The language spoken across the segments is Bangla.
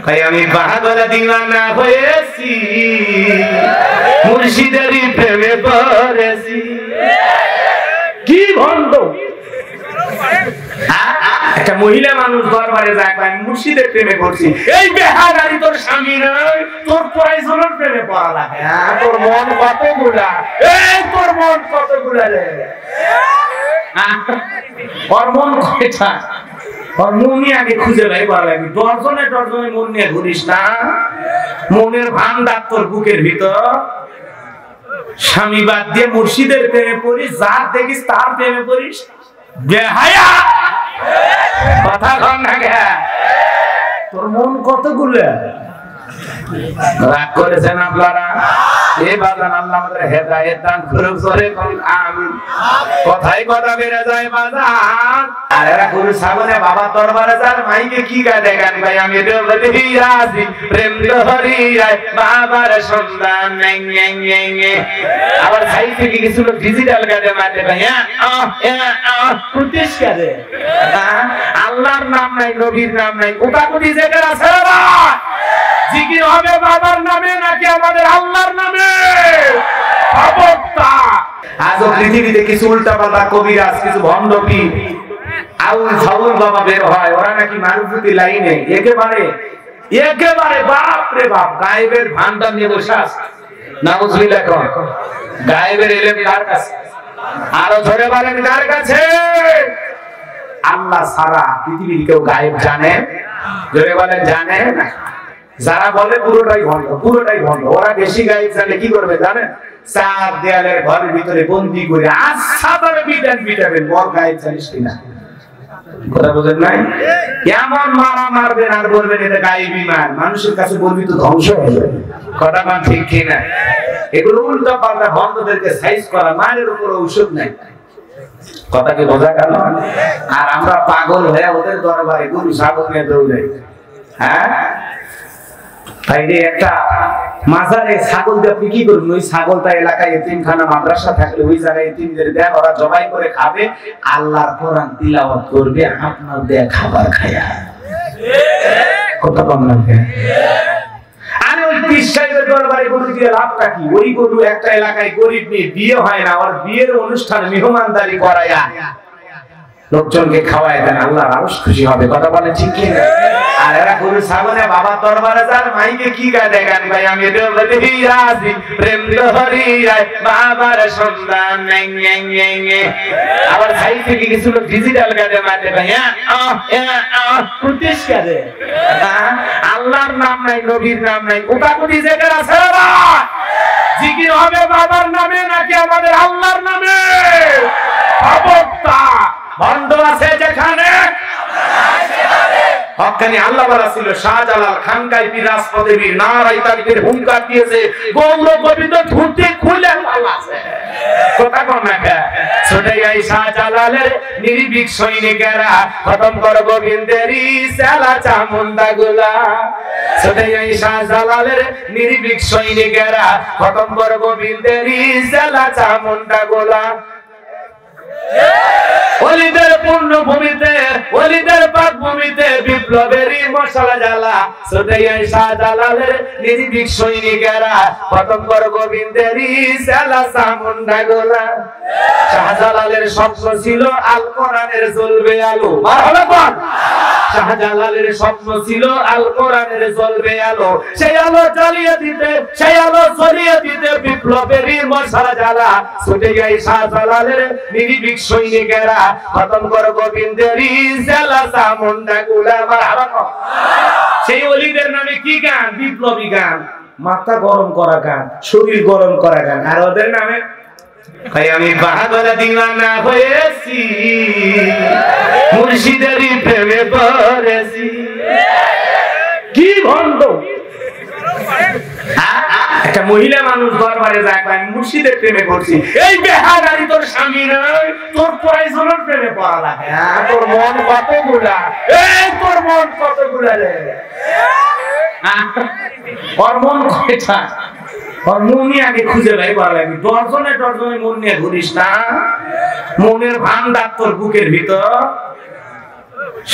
ভাই আমি পাগল দিওয়ানা হয়েছি, মুর্শিদেরই প্রেমে পড়েছি। কি ভণ্ড! একটা মহিলা মানুষ দরবারে যায়, আমি মুর্শিদের প্রেমে পড়ছি। এই বেহাগারি তোর স্বামী নয়, তোর প্রয়োজনের প্রেমে পড়া লাগে। তোর মন কতগুলা, এই তোর মন কতগুলা রে, ওর মন কয়টা? ওর মনই আগে খুঁজে বের করা লাগবে। ডজনে ডজনে মন নিয়ে ঘুরিস না, মনের ভান্ডার তোর বুকের ভিতর। স্বামী বাদ দিয়ে মুর্শিদের প্রেমে পড়িস, যার দেখিস তার প্রেমে পড়িস। বেহায়া কথা কম না গে, তোর মন কতগুলো। রাগ করেছেন আপনারা? এই বাজান আল্লাহ আমাদের হেদায়েত দান করুক, জোরে বলুন আমিন। কথাই কথা বেড়ে যায় বাজান। আর এরা গুরু সামনে বাবার দরবারে যান, মাইকে কি গায় দেখেন ভাই, আমি রাজি প্রেম ধরিয়ায় বাবার সন্ধান নাই। আবার সাই থেকে কিছু লোক ডিজিটাল গাড়ি মারতে ভাই, আল্লাহর নাম নাই, নবীর নাম নাই, কোটাকুটি জায়গায় আছে। জিকির হবে বাবার নামে নাকি আমাদের আল্লাহর নামে? আজও পৃথিবীতে কিছু উল্টা পাল্টা কবিরাজ, কিছু ভণ্ড পীর, আউল ফাউল বাবা বের হয়, ওরা নাকি মারুফতি লাইনে একেবারে একেবারে বাপ রে বাপ গায়েবের ভান্ডার নিয়ে বসে আছে। নাউজুবিল্লাহ। গায়েবের ইলম কার কাছে? আরো ধরে বলেন কার কাছে? আল্লাহ ছাড়া পৃথিবীর কেউ গায়েব জানে? ধরে বলেন জানে না। যারা বলে পুরোটাই ভণ্ড, পুরোটাই ভণ্ড, ওরা বেশি গায়েব জানে কি করবে জানেন? চার দেয়ালের ঘরের ভিতরে বন্দি করে আচ্ছা ধরে পিটাবেন, বল গায়েব জানিস কিনা। কথা বোঝেন নাই? কেমন মারা মারবেন আর বলবেন এটা গায়েবী মার, মানুষের কাছে বলবি তো ধ্বংস হয়ে যাবে। কথা মান ঠিক কিনা? এগুলো উল্টা পাল্টা ভণ্ডদেরকে সাইজ করা, মায়ের উপর ঔষধ নাই। কথা কি বোঝা গেল? আর আমরা পাগল হয়ে ওদের দরবারে গরু ছাগল নিয়ে দৌড়াই। হ্যাঁ একটা মাজারে ছাগল দিয়ে আপনি কি করবেন? ওই ছাগলটা এলাকায় এতিমখানা মাদ্রাসা থাকলে ওই জায়গায় এতিমদের দেন, ওরা জবাই করে খাবে, আল্লাহর কোরআন তিলাওয়াত করবে, আপনার দেয়া খাবার খায়া। কত কম লাগে। আরে ওই পীর সাহেবের দরবারে গরু দিয়ে লাভটা কি? ওই গরু একটা এলাকায় গরিব মেয়ে বিয়ে হয় না, ওর বিয়ের অনুষ্ঠান মেহমানদারি করায়া লোকজনকে খাওয়ায় দেন, আল্লাহ আরশ খুশি হবে। কথা বলে ঠিক কি না? আর এরা গরু ছাগলে বাবার দরবারে যান, মাইকে কি গায় দেখেন ভাই, আমি রাজি প্রেম ধরিয়ায় বাবার সন্ধান নাই। আবার সাই থেকে কিছু লোক ডিজিটাল গাড়ি মারতে ভাই, আল্লাহর নাম নাই, নবীর নাম নাই, কোটাকুটি জায়গায় আছে। জিকির হবে বাবার নামে নাকি আমাদের আল্লাহর নামে? ভণ্ড আছে যেখানে, হক্কানি আল্লাহ বলা ছিল। শাহজালাল খানকাই পীর রাজপদেবীর নারাই তাকবীর হুঙ্কার দিয়েছে, গৌর কবিতা ধুতি খুলে পালাছে। কথা কোন না কে? ছোটে এই শাহজালালের নির্ভীক সৈনিকেরা খতম কর গোবিন্দেরই সেলা চামুন্ডা গুলা। ছোটে এই শাহজালালের নির্ভীক সৈনিকেরা খতম কর গোবিন্দেরই সেলা চামুন্ডা গুলা। ওলিদের পূর্ণ ভূমিতে, ওলিদের পাক ভূমিতে বিপ্লবেরই মশালা জ্বালা। ছোটাই শাহজালালের নির্ভীক সৈনিকেরা খতম কর গোবিন্দেরই সেলা চামুন্ডা গোলা। শাহজালালের স্বপ্ন ছিল আল কোরআনের জ্বলবে আলো। মারহাবা বল। শাহজালালের স্বপ্ন ছিল আল কোরআনের জ্বলবে আলো, সেই আলো জ্বালিয়ে দিতে, সেই আলো জ্বলিয়ে দিতে বিপ্লবেরই মশালা জ্বালা। ছোটাই শাহজালালের নির্ভীক সৈনিকেরা খতম কর গোবিন্দেরই সেলা চামুন্ডা গোলা। মারহাবা। সেই ওলিদের নামে কি গান? বিপ্লবী গান, মাথা গরম করা গান, শরীর গরম করা গান। আর ওদের নামে ভাই আমি পাগল দিওয়ানা হয়েছি, মুর্শিদেরই প্রেমে পড়েছি। কি ভণ্ড! একটা মহিলা মানুষ দরবারে যায়, আমি মুর্শিদের প্রেমে পড়ছি। এই বেহাগারি তোর স্বামী নয়, তোর প্রয়োজনের প্রেমে পড়া লাগে। তোর মন কতগুলা, এই তোর মন কতগুলা রে, ওর মন কয়টা? ওর মনই আগে খুঁজে বের করা লাগবে। ডজনে ডজনে মন নিয়ে ঘুরিস না, মনের ভান্ডার তোর বুকের ভিতর।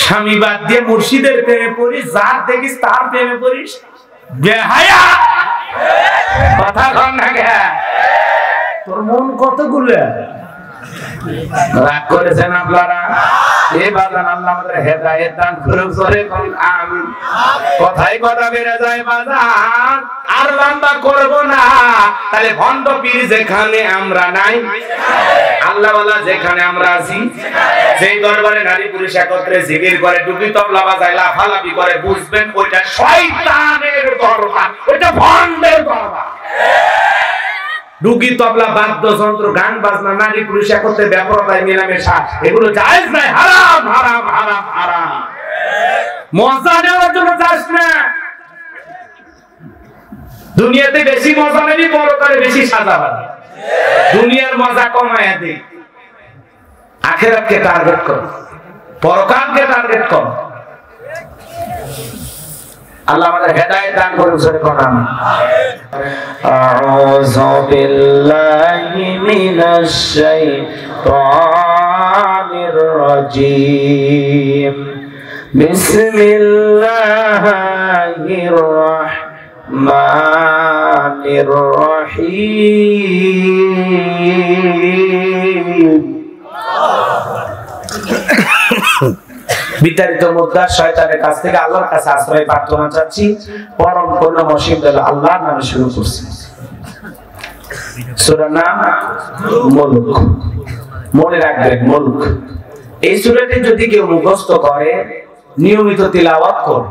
স্বামী বাদ দিয়ে মুর্শিদের প্রেমে পড়িস, যার দেখিস তার প্রেমে পড়িস, বেহায়া কথা কন না গে। তোর মন কতগুলো রাগ করেছেন আপনারা? এই বাজান আল্লাহ আমাদের হেদায়েত দান করুক, জোরে বলুন আমিন। কথাই কথা বেড়ে যায় বাজান, আর লম্বা করব না। তাহলে ভণ্ড পীর যেখানে আমরা নাই, আল্লাহ ওয়ালা যেখানে আমরা আছি, যেই দরবারে নারী পুরুষ একত্রে জিকির করে, ডুবি তবলা বাজায়, লাফালাফি করে, বুঝবেন ওইটা শয়তানের দরবার, ওইটা ভণ্ডের দরবার। ডুগি তবলা বাদ্যযন্ত্র গান বাজনা নারী পুরুষ একত্রে ব্যাপারটাই মেলামেশা, এগুলো জায়েজ নাই, হারাম হারাম হারাম হারাম। মজা নেওয়ার জন্য যাস না। দুনিয়াতে বেশি মজা নেবি, পরকালে বেশি সাজা পাবি। দুনিয়ার মজা কমায় দে, আখিরাতকে টার্গেট কর, পরকালকে টার্গেট কর। আল্লাহ আমাদের হেদায়েত দান করুন, জোরে বলুন আমিন। আউযু বিল্লাহি মিনাশ শাইতানির রাজীম। বিসমিল্লাহির রাহমানির রহিম। বিতাড়িত মুদ্রা শয়তানের কাছ থেকে আল্লাহর কাছে আশ্রয় প্রার্থনা চাচ্ছি। পরম করুণাময় আল্লাহর নামে শুরু করছি। সূরার নাম মুলক। মনে রাখবেন মুলক। এই সূরাটি যদি কেউ মুখস্থ করে, নিয়মিত তিলাওয়াত করে,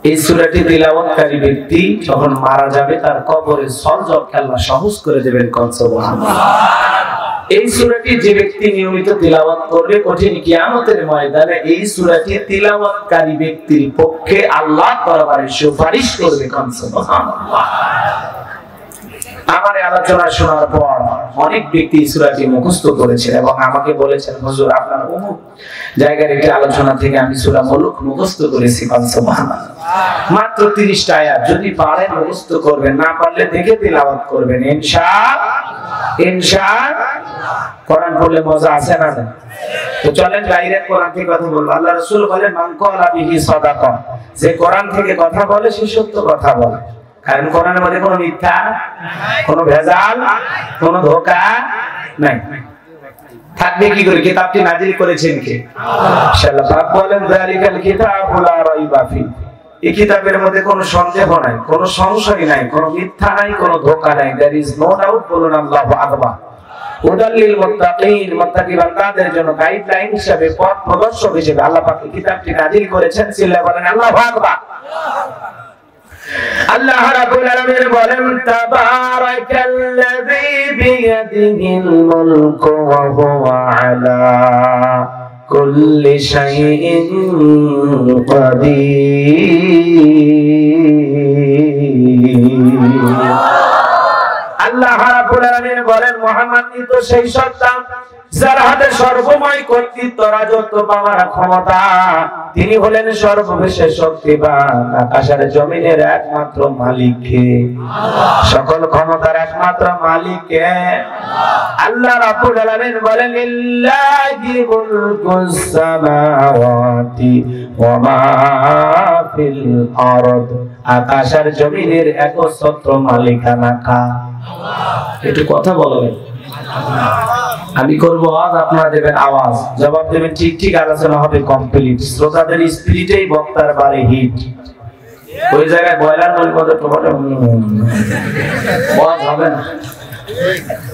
এই সূরাটি তিলাওয়াতকারী ব্যক্তি যখন মারা যাবে তার কবরের সরজবকে আল্লাহ সহজ করে দেবেন। সুবহানাল্লাহ। এই সূরাটি যে ব্যক্তি নিয়মিত তিলাওয়াত করবে, কঠিন কিয়ামতের ময়দানে এই সূরাটি তিলাওয়াতকারী ব্যক্তির পক্ষে আল্লাহ দরবারে সুপারিশ করবে। সুবহানাল্লাহ। আমার আলোচনা শোনার পর অনেক ব্যক্তি সূরাটি মুখস্থ করেছেন এবং আমাকে বলেছেন, হুজুর আপনার অমুক জায়গার একটি আলোচনা থেকে আমি সূরা মুলক মুখস্থ করেছি। সুবহানাল্লাহ। মাত্র 30টা আয়াত, যদি পারেন মুখস্থ করবেন, না পারলে দেখে তিলাওয়াত করবেন ইনশাআল্লাহ। ইনশাআল্লাহ। কোরআন পড়লে মজা আছে না? তো চলেন ডাইরেক্ট কোরআন থেকে কথা বলবো। আল্লাহ রাসূল বলেন, মান ক্বালা বিহি সাদাকা, যে কোরআন থেকে কথা বলে সে সত্য কথা বলে। কারণ কোরআনের মধ্যে কোনো মিথ্যা, কোনো ভেজাল, কোনো ধোঁকা নাই। থাকবে কি করে? কিতাবটি নাজিল করেছেন কে? আল্লাহ পাক বলেন, যালিকাল কিতাবু লা রাইবা ফি, এই কিতাবের মধ্যে কোনো সন্দেহ নাই, কোনো সংশয় নাই, কোনো মিথ্যা নাই, কোনো ধোঁকা নাই। There is no doubt. বলুন আল্লাহু আকবার। হুদাল্লিল মুত্তাকিন, মুত্তাকি বান্দাদের জন্য গাইডলাইন হিসেবে, পথ প্রদর্শক হিসেবে আল্লাহ পাক কিতাবটি নাজিল করেছেন। সিল্লা বলেন আল্লাহু আকবার। আল্লাহ রাব্বুল আলামিন বলেন, তাবারাকাল্লাযী বিয়াদিহিল মুলকু ওয়া হুয়া আলা কুল্লি শাইইন কাদির। আল্লাহ রাব্বুল আলামিন বলেন, মুহাম্মদ তো সেই সত্তা যার হাতে সর্বময় কর্তৃত্ব, রাজত্ব পাওয়ার ক্ষমতা। তিনি হলেন সর্ববিশেষ শক্তিবান। আকাশের জমিনের একমাত্র মালিক কে? সকল ক্ষমতার একমাত্র মালিক কে? আল্লাহ রাব্বুল আলামিন বলেন, লিল্লাহি মুলকুস সামাওয়াতি ওয়া মা ফিল আরদ, আকাশের জমিনের একচ্ছত্র মালিকানা কার? একটু কথা বলবেন। আমি করব আওয়াজ, আপনারা দেবেন আওয়াজ, জবাব দেবেন ঠিক ঠিক। আলোচনা হবে কমপ্লিট। শ্রোতাদের স্পিরিটেই বক্তার বারে হিট। ওই জায়গায় বয়লার নল মতো টমেটো আওয়াজ হবে না।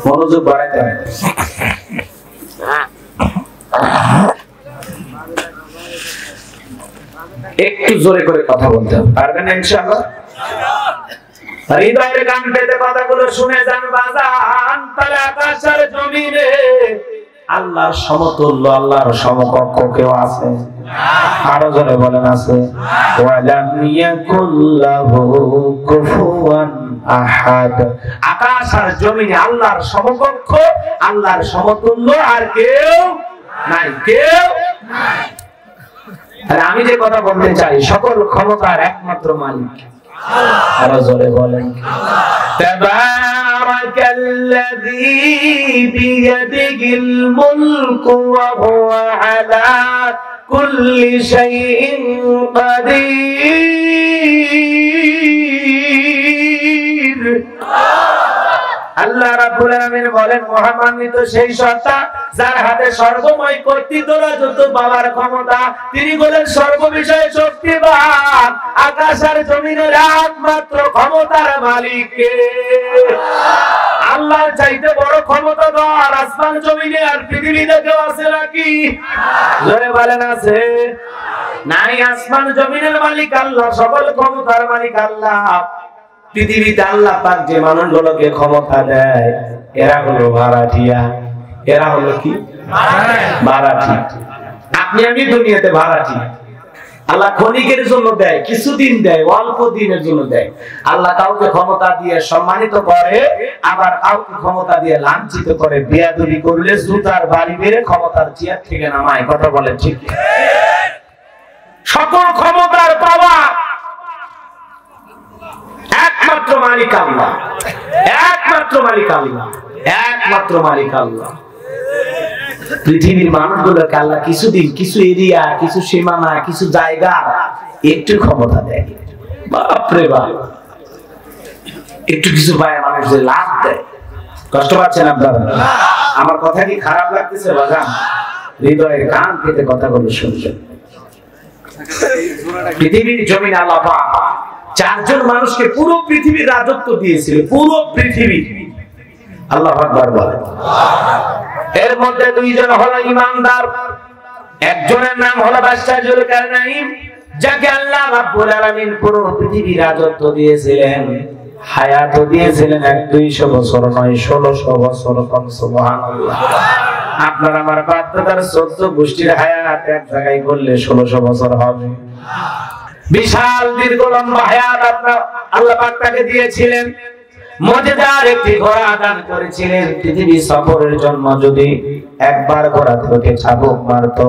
মনোযোগ বাড়াইতে হবে। একটু জোরে করে কথা বলতে হবে, পারবেন ইনশাআল্লাহ? হৃদয়ের গান পেতে কথাগুলো শুনে যান বাজান। তাহলে আকাশের জমিনে আল্লাহর সমতুল্য, আল্লাহর সমকক্ষ কেউ আছে? আরো জোরে বলেন আছে। ওয়ালাম ইয়াকুল্লাহু কুফুয়ান আহাদ, আকাশ আর জমিনে আল্লাহর সমকক্ষ, আল্লাহর সমতুল্য আর কেউ নাই, কেউ নাই। তাহলে আমি যে কথা বলতে চাই, সকল ক্ষমতার একমাত্র মালিক আরো জোরে বলেন। তাবারাকাল্লাযী বিয়াদিহিল মুলকু ওয়া হুয়া আলা কুল্লি শাইইন কাদির। আল্লাহ রাব্বুল আলামিন বলেন, মহামান্বিত সেই সত্তা যার হাতে সর্বময় কর্তৃত্ব রাজত্ব পাওয়ার ক্ষমতা, তিনি বলেন সর্ববিষয়ে শক্তিমান, আকাশ আর জমিনের একমাত্র ক্ষমতার মালিক কে? আল্লাহর চাইতে বড় ক্ষমতাধর আসমান জমিনে আর পৃথিবীতে কেউ আছে নাকি? জোরে বলেন আছে? নাই। আসমান জমিনের মালিক আল্লাহ, সকল ক্ষমতার মালিক আল্লাহ। পৃথিবীতে আল্লাহ পাক যে মানুষগুলোকে ক্ষমতা দেয়, এরা হলো ভাড়াটিয়া। এরা হলো কি? ভাড়াটি। আপনি আমি দুনিয়াতে ভাড়াটি। আল্লাহ ক্ষণিকের জন্য দেয়, কিছুদিন দেয়, অল্প দিনের জন্য দেয়। আল্লাহ কাউকে ক্ষমতা দিয়ে সম্মানিত করে, আবার কাউকে ক্ষমতা দিয়ে লাঞ্ছিত করে। বেয়াদবি করলে জুতার বাড়ি মেরে ক্ষমতার চেয়ার থেকে নামায়। কথা বলেন ঠিক? সকল ক্ষমতার পাওয়া একমাত্র মালিক আল্লাহ, একমাত্র মালিক আল্লাহ, একমাত্র মালিক আল্লাহ। পৃথিবীর মানুষগুলোকে আল্লাহ কিছুদিন, কিছু এরিয়া, কিছু সীমানা, কিছু জায়গা একটু ক্ষমতা দেয়। বাপরে বাপ, একটু কিছু পায় মানুষদের লাভ দেয়। কষ্ট পাচ্ছেন আপনারা? আমার কথা কি খারাপ লাগতেছে? বাজান, হৃদয়ের কান পেতে কথাগুলো শুনছেন। পৃথিবীর জমিনে আল্লাহ চারজন মানুষকে পুরো পৃথিবীর রাজত্ব দিয়েছিল, পুরো পৃথিবী। আল্লাহু আকবার বলেন। এর মধ্যে দুইজন হলো ইমানদার। একজনের নাম হলো বাদশা যুলকারনাইন, যাকে আল্লাহ রাব্বুল আলামিন পুরো পৃথিবী রাজত্ব দিয়েছিলেন, হায়াত দিয়েছিলেন। 200 বছর নয়, 1600 বছর। সুবহানাল্লাহ। আপনার আমার বাপ-দাদার 14 গোষ্ঠীর হায়াত এক জায়গায় করলে 1600 বছর হবে। বিশাল দীর্ঘ লম্বা হায়াত আপনার আল্লাহ পাক তাকে দিয়েছিলেন। মুজিজার একটি ঘোড়া দান করেছিলেন। পৃথিবী সফরের জন্য যদি একবার ঘোড়াতে উঠে চাবুক মারতো,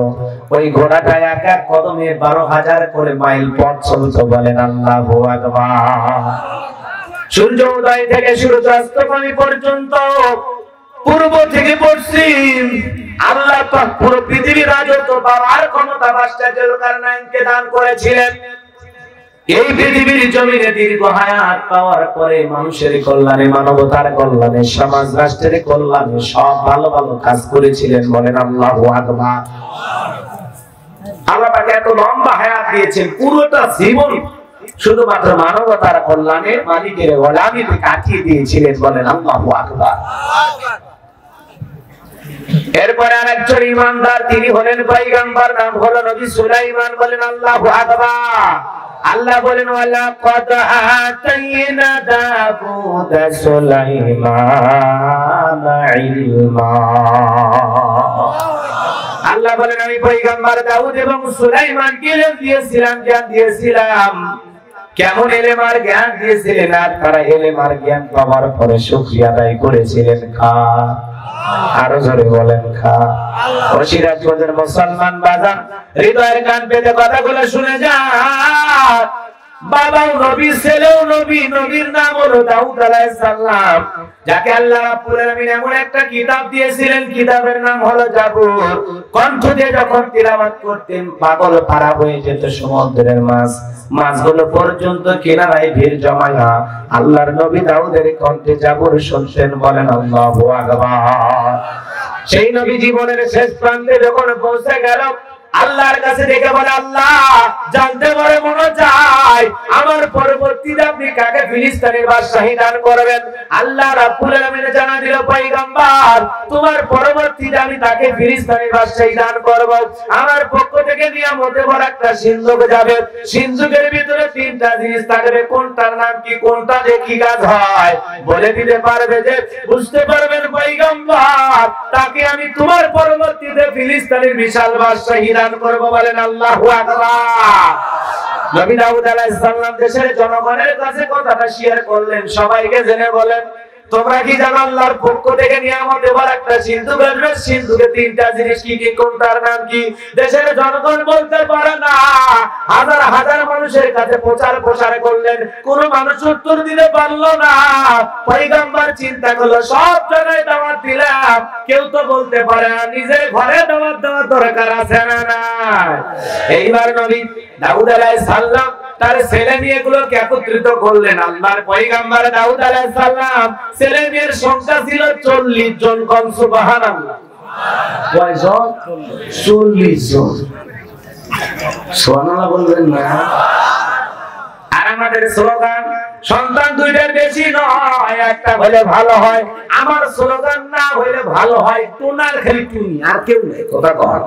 ওই ঘোড়াটা এক এক কদমে 12,000 করে মাইল পথ চলতো। বলেন আল্লাহু আকবার। সূর্য উদয় থেকে সূর্যাস্তকাল পর্যন্ত, পূর্ব থেকে পশ্চিম, আল্লাহ পাক পুরো পৃথিবীর রাজত্ব পাওয়ার ক্ষমতা বাদশা যুলকারনাইনকে দান করেছিলেন। এই পৃথিবীর জমিনে দীর্ঘ হায়াত পাওয়ার পরে মানুষের কল্যাণে, মানবতার কল্যাণে, সমাজ রাষ্ট্রের কল্যাণে সব ভালো ভালো কাজ করেছিলেন। বলেন আল্লাহু আকবার। আল্লাহ পাক এত লম্বা হায়াত দিয়েছেন, পুরোটা জীবন শুধুমাত্র মানবতার কল্যাণে, মালিকের গোলামিতে কাটিয়ে দিয়েছিলেন। বলেন আল্লাহু আকবার। এরপরে আরেকজন ইমানদার, তিনি হলেন পয়গম্বর, নাম হলো নবী সুলাইমান। বলেন আল্লাহু আকবার। আল্লাহ বলেন, ওয়ালাকাদ আতাইনা দাউদা সুলাইমানা ইলমা। আল্লাহ বলেন, আমি পয়গম্বর দাউদ এবং সুলাইমানকে ইলম দিয়েছিলাম, জ্ঞান দিয়েছিলাম। কেমন ইলম আর জ্ঞান দিয়েছিলেন? আর তারা ইলম আর জ্ঞান পাওয়ার পরে শুকরিয়া আদায় করেছিলেন। আরো জোরে বলেন খা। ও সিরাজগঞ্জের মুসলমান বাজান, হৃদয়ের কান পেতে কথাগুলো শুনে যান। বাবাও নবী, ছেলেও নবী, নবীর নাম হলো দাউদ আলাইহিস সালাম, যাকে আল্লাহ রাব্বুল আলামিন এমন একটা কিতাব দিয়েছিলেন, কিতাবের নাম হলো জাবুর। কণ্ঠ দিয়ে যখন তিলাওয়াত করতেন, পাগল পারা হয়ে যেত সমুদ্রের মাছ। মাছগুলো পর্যন্ত কিনারায় ভিড় জমায়া আল্লাহর নবী দাউদের কণ্ঠে জাবুর শুনতেন। বলেন আল্লাহু আকবার। সেই নবী জীবনের শেষ প্রান্তে যখন পৌঁছে গেল, আল্লাহর কাছে ডেকে বলে, আল্লাহ, জানতে পারে মনে চায় আমার পরবর্তীতে আপনি কাকে ফিলিস্তিনের বাদশাহী দান করবেন। আল্লাহ রাব্বুল আলামিন জানা দিল, পয়গম্বর, তোমার পরবর্তীতে আমি তাকে ফিলিস্তিনের বাদশাহী দান করব। আমার পক্ষ থেকে নিয়ামতে বড় একটা সিন্ধুক যাবে। সিন্ধুকের ভিতরে 3টা জিনিস থাকবে। কোনটার নাম কি, কোনটা দেখি কাজ হয় বলে দিতে পারবে, যে বুঝতে পারবেন পয়গম্বর, তাকে আমি তোমার পরবর্তীতে ফিলিস্তিনের বিশাল বাদশাহী দান করব। বলেন আল্লাহু আকবার। নবী দাউদ আলাইহিস সালাম দেশের জনগণের কাছে কথাটা শেয়ার করলেন। সবাইকে জেনে বলেন, তোমরা কি জানো আল্লাহর পক্ষ থেকে নিয়ামত এবার একটা সিন্ধুক আসবে, সিন্ধুকে তিনটা জিনিস কি কি, কোনটার নাম কি? দেশের জনগণ বলতে পারে না, হাজার হাজার মানুষের কাছে প্রচার করলেন, কোন মানুষ উত্তর দিতে পারলো না। পয়গম্বর চিন্তা করলো সব জায়গায় দাওয়াত দিলাম, কেউ তো বলতে পারে না নিজের ঘরে দাওয়াত দেওয়ার দরকার আছে না? না। এইবার নবী দাউদ আলাইহিস সালাম তার ছেলে মেয়েগুলোকে একত্রিত করলেন। আল্লাহর পয়গম্বর দাউদ আলাইহিস সালাম ছেলে মেয়ের সংখ্যা ছিল 40 জন। কোন সুবহানাল্লাহ, কয়জন? 40 জন। সুবহানাল্লাহ বলবেন না? আর আমাদের স্লোগান সন্তান দুইটার বেশি নয়, একটা হলে ভালো হয়। আমার স্লোগান না হইলে ভালো হয় টুনার খালি টুনি, আর কেউ নেই। কথা কর,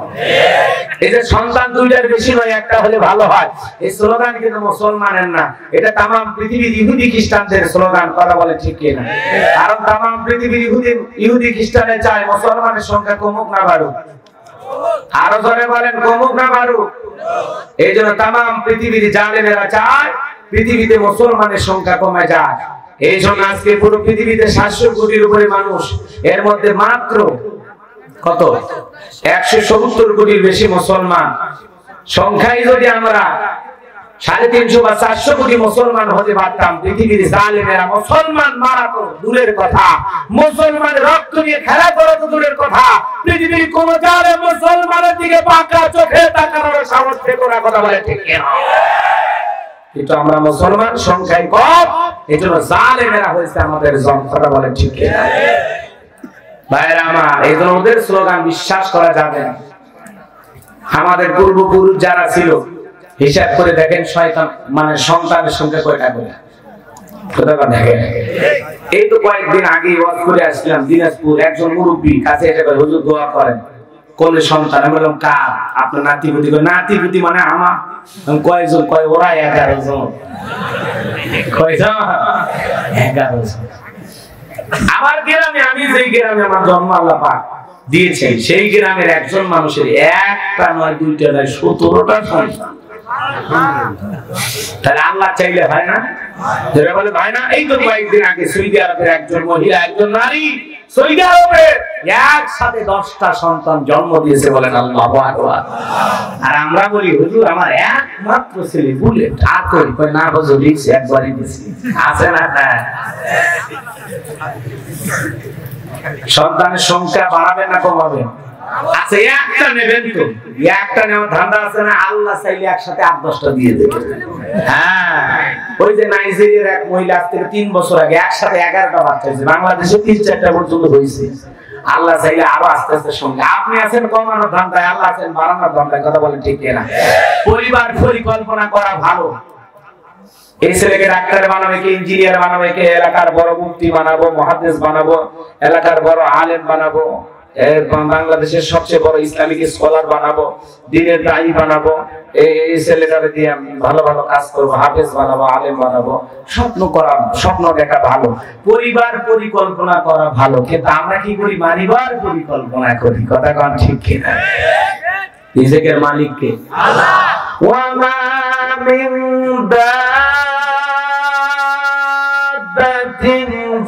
এই যে সন্তান দুইটার বেশি নয়, একটা হলে ভালো হয়, এই স্লোগান কিন্তু মুসলমানের না, এটা তামাম পৃথিবীর ইহুদি খ্রিস্টানদের স্লোগান। কথা বলে ঠিক কিনা? কারণ তামাম পৃথিবীর ইহুদি খ্রিস্টানে চায় মুসলমানের সংখ্যা কমুক না বাড়ুক। আরো জোরে বলেন, কমুক না বাড়ুক। এই জন্য তামাম পৃথিবীর জালেমেরা চায় পৃথিবীতে মুসলমানের সংখ্যা কমে যায়। এই জন্য আজকে পুরো পৃথিবীতে 700 কোটির উপরে মানুষ, এর মধ্যে মাত্র কত 170 কোটির বেশি মুসলমান। সংখ্যায় যদি আমরা 350 বা 400 কোটি মুসলমান হতে পারতাম, পৃথিবীর জালেমেরা মুসলমান মারা তো দূরের কথা, মুসলমান রক্ত নিয়ে খেলা করা তো দূরের কথা, পৃথিবীর কোন জালেম মুসলমানের দিকে পাকা চোখে তাকানোর সাহস পেত না। কথা বলে ঠিক কিনা? কিন্তু আমরা মুসলমান সংখ্যায় কম, এই জন্য জালেমেরা হয়েছে আমাদের জন। কথা বলে ঠিক কিনা? ভাইরা আমার, এই জন্য ওদের স্লোগান বিশ্বাস করা যাবে না। আমাদের পূর্বপুরুষ যারা ছিল হিসাব করে দেখেন, শয়তান মানে সন্তানের সংখ্যা কয়টা করে? দেখেন, এই তো কয়েকদিন আগে ওয়াজ করে আসলাম দিনাজপুর, একজন মুরব্বী কাছে এসে হুজুর দোয়া করেন, কোলে সন্তান। আমি বললাম কার? আপনার নাতিপুতি। নাতিপুতি মানে আমার। কয়জন? কয় ওরা 11 জন। কয়জন? 11 জন। আমার গ্রামে, আমি যেই গ্রামে আমার জন্ম আল্লাহ পাক দিয়েছেন, সেই গ্রামের একজন মানুষের একটা নয়, দুইটা নয়, 17টা সন্তান। তাহলে আল্লাহ চাইলে হয় না? যেটা বলে হয় না। এই তো কয়েকদিন আগে সৌদি আরবের একজন মহিলা, একজন নারী সৌদি আরবে একসাথে 10টা সন্তান জন্ম দিয়েছে। বলেন আল্লাহু আকবার। আর আমরা বলি হুজুর আমার একমাত্র ছেলে বুলেট। আর কই না হুজুর, দিয়েছি একবারই দিয়েছি। আছে না? সন্তানের সংখ্যা বাড়াবে না কমাবে? আচ্ছা, একটা নেবেন তো, একটা নেওয়ার ধান্দা আছে না? আল্লাহ চাইলে একসাথে 8-10টা দিয়ে দেবে। হ্যাঁ, ওই যে নাইজেরিয়ার এক মহিলা আজ থেকে 3 বছর আগে একসাথে 11টা বাচ্চা হয়েছে। বাংলাদেশে 3-4টা পর্যন্ত হয়েছে। আল্লাহ চাইলে আরো আস্তে আস্তে সঙ্গে। আপনি আছেন কমানোর ধান্দায়, আল্লাহ আছেন বাড়ানোর ধান্দায়। কথা বলেন ঠিক কিনা? পরিবার পরিকল্পনা করা ভালো। এই ছেলেকে ডাক্তার বানাবে, কে ইঞ্জিনিয়ার বানাবে, কে এলাকার বড় মুফতি বানাবো, মুহাদ্দিস বানাবো, এলাকার বড় আলেম বানাবো, বাংলাদেশের সবচেয়ে বড় ইসলামিক স্কলার বানাবো, দ্বীনের দায়ী বানাবো, এই ছেলেটারে দিয়ে ভালো ভালো কাজ করবো, হাফেজ বানাবো, আলেম বানাবো। স্বপ্ন দেখা ভালো, পরিবার পরিকল্পনা করা ভালো। কিন্তু আমরা কি করি? পরিবার পরিকল্পনা করি। কথা কোন ঠিক কিনা? রিজিকের মালিক কে? আল্লাহ। ওয়া মা মিন দাব্বাতিন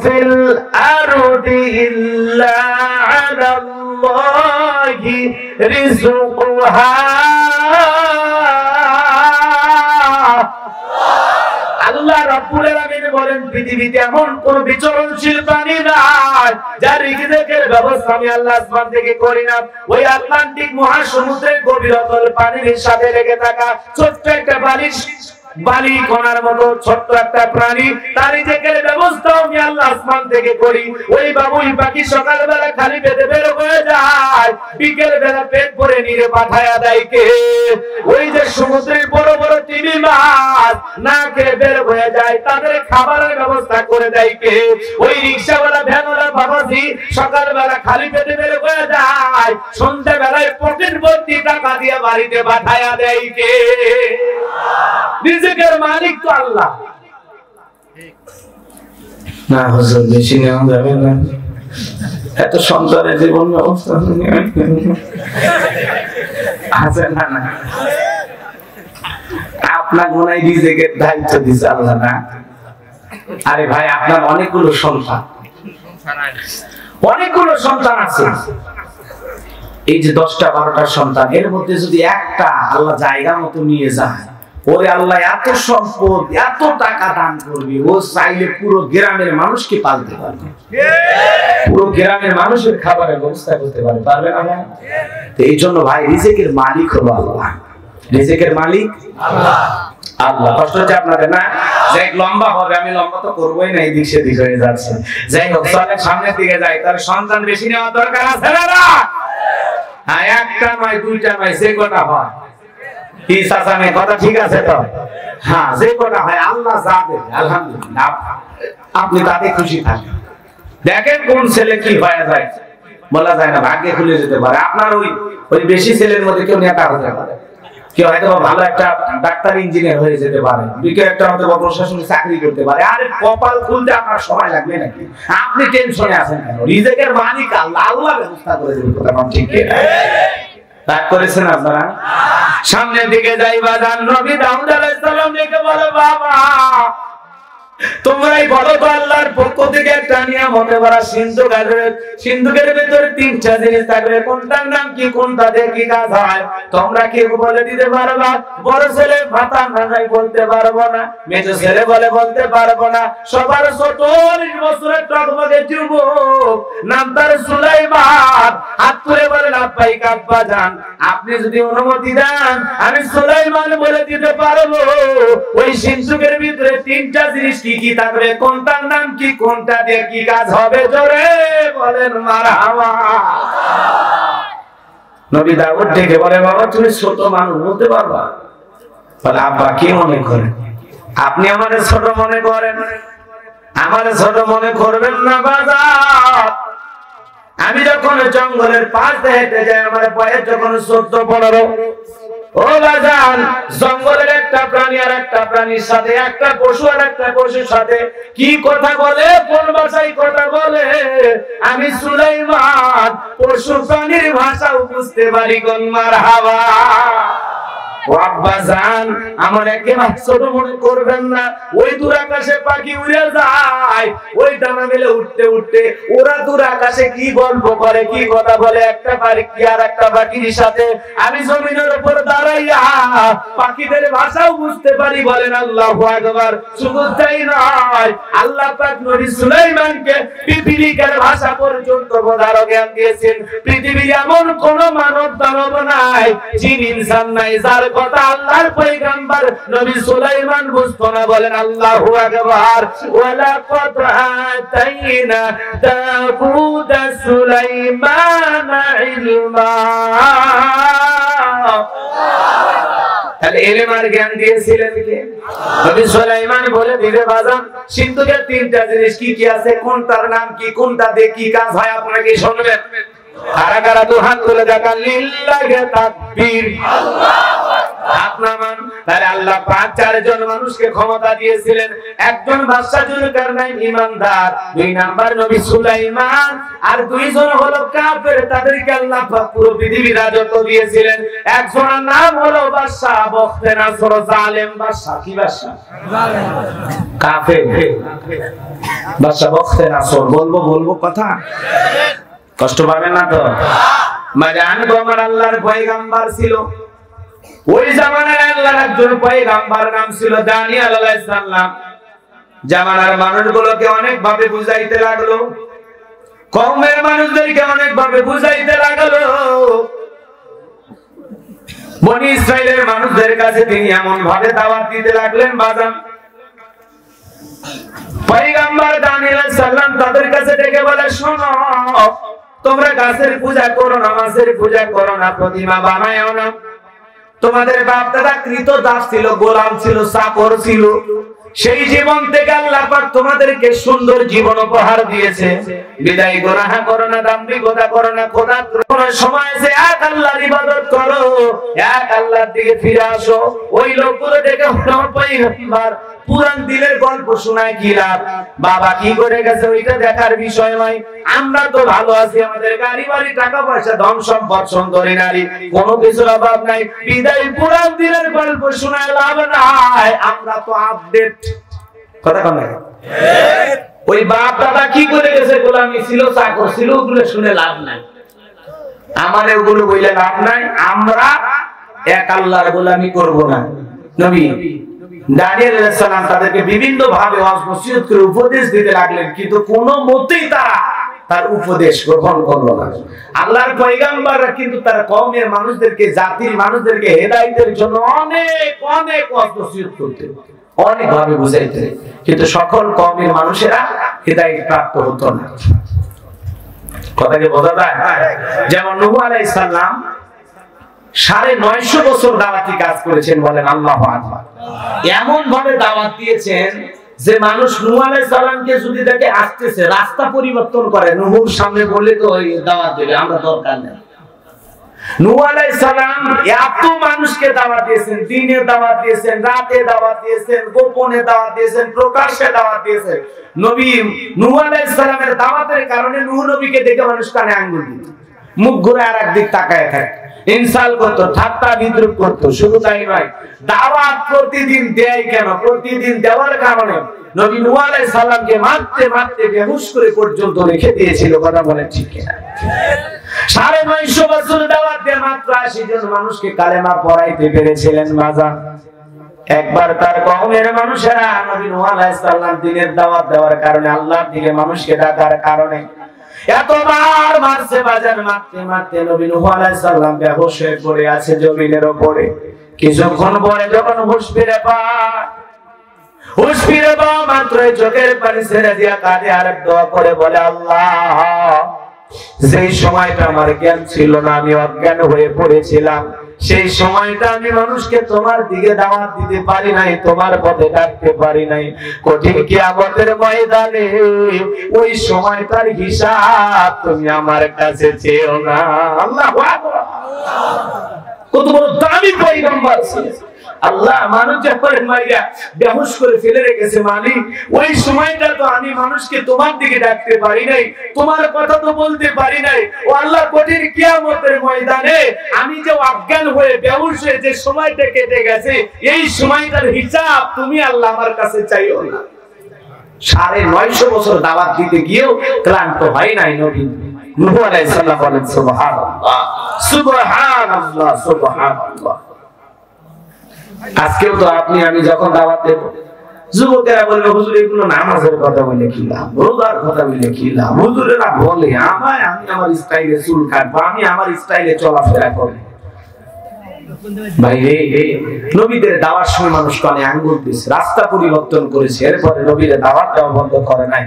ফিল আরদি ইল্লা আলাল্লাহি রিজকুহা। আল্লাহ রাব্বুল আলামিন বলেন, পৃথিবীতে এমন কোন বিচরণশীল প্রাণী নাই যার রিজিকের ব্যবস্থা আমি আল্লাহ আসমান থেকে করি না। ওই আটলান্টিক মহাসমুদ্রের গভীরতল পানির সাথে লেগে থাকা ছোট্ট একটা বালি কণার মতো ছোট্ট একটা প্রাণী, তার রিজিকের ব্যবস্থা আমি আল্লাহ আসমান থেকে করি। ওই বাবুই পাখি সকালবেলা খালি পেটে বের হয়ে যায়, বিকেল বেলা পেট ভরে নিয়ে পাঠায়া দেয় কে? ওই যে সমুদ্রের বড় বড় টিভি মাছ না খেয়ে বের হয়ে যায়, তাদের খাবারের ব্যবস্থা করে দেয় কে? ওই রিকশাওয়ালা ভ্যানওয়ালা বাবাজি সকালবেলা খালি পেটে বের হয়ে যায়, সন্ধ্যাবেলায় পকেট ভর্তি টাকা দিয়ে বাড়িতে পাঠায়া দেয় কে? রিজিকের মালিক তো আল্লাহ। না হুজুর, বেশি নেওয়া যাবে না, এত সন্তানের জীবন ব্যবস্থা আছে না? না, আপনার মনে হয় রিজিকের দায়িত্ব দিচ্ছে আল্লাহ না? আরে ভাই, আপনার অনেকগুলো সন্তান, অনেকগুলো সন্তান আছে, এই যে 10টা 12টা সন্তান, এর মধ্যে যদি একটা আল্লাহ জায়গা মতো নিয়ে যায়, ওরে আল্লাহ এত সম্পদ এত টাকা দান করবে, ও চাইলে পুরো গ্রামের মানুষকে পালতে পারবে, পুরো গ্রামের মানুষের খাবারের ব্যবস্থা করতে পারবে, পারবে না? তো এই জন্য ভাই, রিজিকের মালিক হলো আল্লাহ, রিজিকের মালিক আল্লাহ। আল্লাহ। কষ্ট হচ্ছে আপনাদের না? যাই লম্বা হবে, আমি লম্বা তো করবোই না, এদিক সেদিক হয়ে যাচ্ছে। যাই হোক, সামনের দিকে যাই। তার সন্তান বেশি নেওয়ার দরকার আছে না? হ্যাঁ, একটা নয়, দুইটা নয়, যে কটা হয়। কি চাচা মেয়ে কথা ঠিক আছে তো? হ্যাঁ, যে কটা হয় আল্লাহ যাবে, আলহামদুলিল্লাহ, আপনি তাতে খুশি থাকেন। দেখেন কোন ছেলে কি হয়ে যায়, বলা যায় না, ভাগ্যে খুলে যেতে পারে। আপনার ওই বেশি ছেলের মধ্যে কেউ নেতা হতে পারে, কেউ হয়তো ভালো একটা ডাক্তার ইঞ্জিনিয়ার হয়ে যেতে পারে, কেউ একটা হয়তো প্রশাসনিক চাকরি করতে পারে। আরে কপাল খুলতে আপনার সময় লাগবে নাকি? আপনি টেনশনে আছেন কেন? রিজিকের মালিক আল্লাহ, আল্লাহ ব্যবস্থা করে দেবে। কথা ঠিক কি রাগ করেছেন আপনারা? সামনের দিকে যাই বাজান, নবী দাউদ আলাইহিস সালাম ডেকে বলে, বাবা তোমরাই বলো তো, আল্লাহর পক্ষ থেকে একটা নিয়ামতে ভরা সিন্ধুক আছে, সিন্ধুকের ভিতরে 3টা জিনিস থাকবে, কোনটার নাম কি, কোনটা দিয়ে কি কাজ হয়, তোমরা কি বলে দিতে পারবা? বড় ছেলে ভাতা নাই বলতে পারবো না, মেজো ছেলে বলে বলতে পারবো না, সবার ছোট 40 বছরের টকবগে যুবক, নাম তার সুলাইমান, হাত তুলে বলেন আব্বাই কাব্বা যান, আপনি যদি অনুমতি দেন আমি সুলাইমান বলে দিতে পারবো ওই সিন্ধুকের ভিতরে 3টা জিনিস কি কি থাকবে, কোনটার নাম কি, কোনটা দিয়ে কি কাজ হবে, জোরে বলেন মারহাবা। নবী দাউদ ডেকে বলে, বাবা তুমি ছোট মানুষ বলতে পারবা? বলে, আব্বা কি মনে করেন আপনি আমাদের ছোট মনে করেন? আমাদের ছোট মনে করবেন না বাজার। আমি যখন জঙ্গলের পাশ দিয়ে হেঁটে যাই, আমার বয়স যখন 14-15, ও বাজান, জঙ্গলের একটা প্রাণী আর একটা প্রাণীর সাথে, একটা পশু আর একটা পশুর সাথে কি কথা বলে, কোন ভাষায় কথা বলে, আমি সুলাইমান পশু প্রাণীর ভাষাও বুঝতে পারি। কোন মারহাবা। ও আব্বা জান, আমার একেবারে ছোট মনে করবেন না। ওই দূর আকাশে পাখি উড়ে যায়, ওই ডানা মেলে উঠতে উঠতে ওরা দূর আকাশে কি গল্প করে, কি কথা বলে, একটা পাখি আর একটা পাখির সাথে, আমি জমিনের উপর দাঁড়াইয়া পাখিদের ভাষাও বুঝতে পারি। বলেন আল্লাহু আকবার। শুধু তাই নয়, আল্লাহ পাক নবী সুলাইমানকে পৃথিবীর ভাষা পর্যন্ত বোঝার জ্ঞান দিয়েছেন। পৃথিবীর এমন কোন মানব দানব নাই, জিন ইনসান নাই, যার কথা আল্লাহর পয়গম্বর নবী সুলাইমান বুঝতো না। বলেন আল্লাহু আকবার। ওয়ালাকাদ আতাইনা দাউদ সুলাইমান ইলমা, তাহলে ইলমের জ্ঞান দিয়েছিলেন কে? নবী সুলাইমান বলে দিতে বাজান, সিন্ধুকের 3টা জিনিস কি কি আছে, কোনটার নাম কি, কোনটা দিয়ে কি কাজ হয়, আপনারা কি শুনবেন? কারা কারা দুহাত তুলে দেখান, লিল্লাহি তাকবীর, আল্লাহু আকবার, হাত নামান। তাহলে আল্লাহ পাক 4 জন মানুষকে ক্ষমতা দিয়েছিলেন। একজন বাদশা জুলকারনাইন ইমানদার, 2 নাম্বার নবী সুলাইমান, আর 2 জন হলো কাফের, তাদেরকে আল্লাহ পাক পুরো পৃথিবীর রাজত্ব দিয়েছিলেন। একজনের নাম হলো বাদশা বখতে নাসর, জালেম বাদশা। কি বাদশা? জালেম কাফের বাদশা বখতে নাসর। বলবো কথা, কষ্ট পাবেন না তো? মাজান গো, আমার আল্লাহর পয়গম্বর ছিল ওই জামানার, আল্লাহর একজন পয়গম্বর নাম ছিল দানিয়েল আলাইহিস সালাম। জামানার মানুষগুলোকে অনেক ভাবে বুঝাইতে লাগলো, কওমের মানুষদেরকে অনেক ভাবে বুঝাইতে লাগলো। বনি ইসরাইলের মানুষদের কাছে তিনি এমন ভাবে দাওয়াত দিতে লাগলেন বাজান, পয়গম্বর দানিয়েল আলাইহিস সালাম তাদের কাছে ডেকে বলে, শোনো, তোমরা গাছের পূজা করো না, মাছের পূজা করো না, প্রতিমা বানায়ও না। তোমাদের বাপ দাদা কৃতদাস ছিল, গোলাম ছিল, চাকর ছিল। সেই জীবন থেকে আল্লাহ পাক তোমাদেরকে সুন্দর জীবন উপহার দিয়েছে। বিদায় গুনাহ করো না, দাম্ভিকতা করো না, খোদার কোন সময় এসে এক আল্লাহর ইবাদত করো, এক আল্লাহর দিকে ফিরে আসো। ওই লোকগুলো দেখে পয়গম্বর পুরান দিলের গল্প শোনায় কি লাভ? বাবা কি করে গেছে ওইটা দেখার বিষয় নয়। আমরা তো ভালো আছি, আমাদের গাড়ি বাড়ি, টাকা পয়সা, ধন সম্পদ, সুন্দরী নারী, কোনো কিছুর অভাব নাই। বিদায় পুরান দিলের গল্প শোনায় লাভ নাই, আমরা তো আপডেট। কথা কম ওই বাপ দাদা কি করে গেছে, গোলামি ছিল, চাকর ছিল, ওগুলো শুনে লাভ নাই। আমার ওগুলো বইলে লাভ নাই। আমরা এক আল্লাহর গোলামি করব না। নবী দানিয়েল আলাইহিস সালাম তাদেরকে বিভিন্ন ভাবে ওয়াজ নসিহত করে উপদেশ দিতে লাগলেন, কিন্তু কোনো মতেই তারা তার উপদেশ গ্রহণ করলো না। আল্লাহর পয়গম্বররা কিন্তু তার কওমের মানুষদেরকে, জাতির মানুষদেরকে হেদায়েতের জন্য অনেক অনেক ওয়াজ নসিহত করতেন, অনেক ভাবে বুঝাইতেন, কিন্তু সকল কওমের মানুষেরা হেদায়েত প্রাপ্ত হতো না। কথাকে বোঝা যায়? যেমন নূহ আলাইহিস সালাম 950 বছর দাওয়াতি কাজ করেছেন, বলেন আল্লাহু আকবার। এমন ভাবে দাওয়াত দিয়েছেন যে মানুষ নূহ আলাইহিস সালামকে যদি দেখে আসতেছে, রাস্তা পরিবর্তন করে, নূহর সামনে বলে তো ওই দাওয়াত দিলে আমরা দরকার নেই। নূহ আলাইহিস সালাম এত মানুষকে দাওয়াত দিয়েছেন, দিনে দাওয়াত দিয়েছেন, রাতে দাওয়াত দিয়েছেন, গোপনে দাওয়াত দিয়েছেন, প্রকাশ্যে দাওয়াত দিয়েছেন। নবী নূহ আলাইহিস সালামের দাওয়াতের কারণে নূহ নবীকে দেখে মানুষ কানে আঙ্গুল দিত, মুখ ঘুরে আরেক দিক তাকায় থাকে, ইনসাল করতো, ঠাট্টা বিদ্রুপ করতো। শুধু তাই নয়, দাওয়াত প্রতিদিন দেয় কেন? প্রতিদিন দেওয়ার কারণে নবী নূহ আলাইহিস সালামকে মারতে মারতে বেহুশ করে পর্যন্ত রেখে দিয়েছিল। কথা বলেন ঠিক কিনা? 950 বছর দাওয়াত দিয়ে মাত্র 80 জন মানুষকে কালেমা পড়াইতে পেরেছিলেন বাজান। একবার তার কওমের মানুষেরা নবী নূহ আলাইহিস সালাম দিনের দাওয়াত দেওয়ার কারণে, আল্লাহর দিকে মানুষকে ডাকার কারণে এতবার মারছে বাজার, মারতে মারতে নবী নূহ আলাইহিস সালাম বেহুশ হয়ে পড়ে আছে জমিনের উপরে। কিছুক্ষণ পরে যখন হুঁশ ফিরে পায়, হুঁশ ফিরে পাওয়া মাত্রই চোখের পানি ছেড়ে দিয়া কাঁদে আর দোয়া করে বলে, আল্লাহ, যেই সময়টা আমার জ্ঞান ছিল না, আমি অজ্ঞান হয়ে পড়েছিলাম, সেই সময়টা আমি মানুষকে তোমার দিকে দাওয়াত দিতে পারি নাই, তোমার পথে ডাকতে পারি নাই। কঠিন কিয়ামতের ময়দানে ওই সময়টার হিসাব তুমি আমার কাছে চেয়েও না। আল্লাহু আকবার। কত বড় দামি পয়গম্বর ছিলেন। আল্লাহ মানুষ যখন মাইরা বেহুশ করে ফেলে রেখেছে, মালিক ওই সময়টা তো আমি মানুষকে তোমার দিকে ডাকতে পারি নাই, তোমার কথা তো বলতে পারি নাই। ও আল্লাহ, কঠিন কিয়ামতের ময়দানে আমি যে অজ্ঞান হয়ে বেহুশ হয়ে যে সময়টা কেটে গেছে, এই সময়টার হিসাব তুমি আল্লাহ আমার কাছে চাইও না। 950 বছর দাওয়াত দিতে গিয়েও ক্লান্ত হয় নাই নবী নূহ আলাইহিস সালাম। বলেন সুবহানাল্লাহ, সুবহানাল্লাহ, সুবহানাল্লাহ। আজকেও তো আপনি আমি যখন দাওয়াত দেব, যুবকেরা বলবে, হুজুর এগুলো নামাজের কথা বলে কি লাভ, রোজার কথা বলে কি লাভ? হুজুরেরা বলে আমি আমার স্টাইলে চুল কাটবো, আমি আমার স্টাইলে চলাফেরা করব। ভাই রে, নবীদের দাওয়ার সময় মানুষ কানে আঙ্গুল দিয়েছে, রাস্তা পরিবর্তন করেছে, এরপরে নবীদের দাওয়াত দেওয়া বন্ধ করে নাই।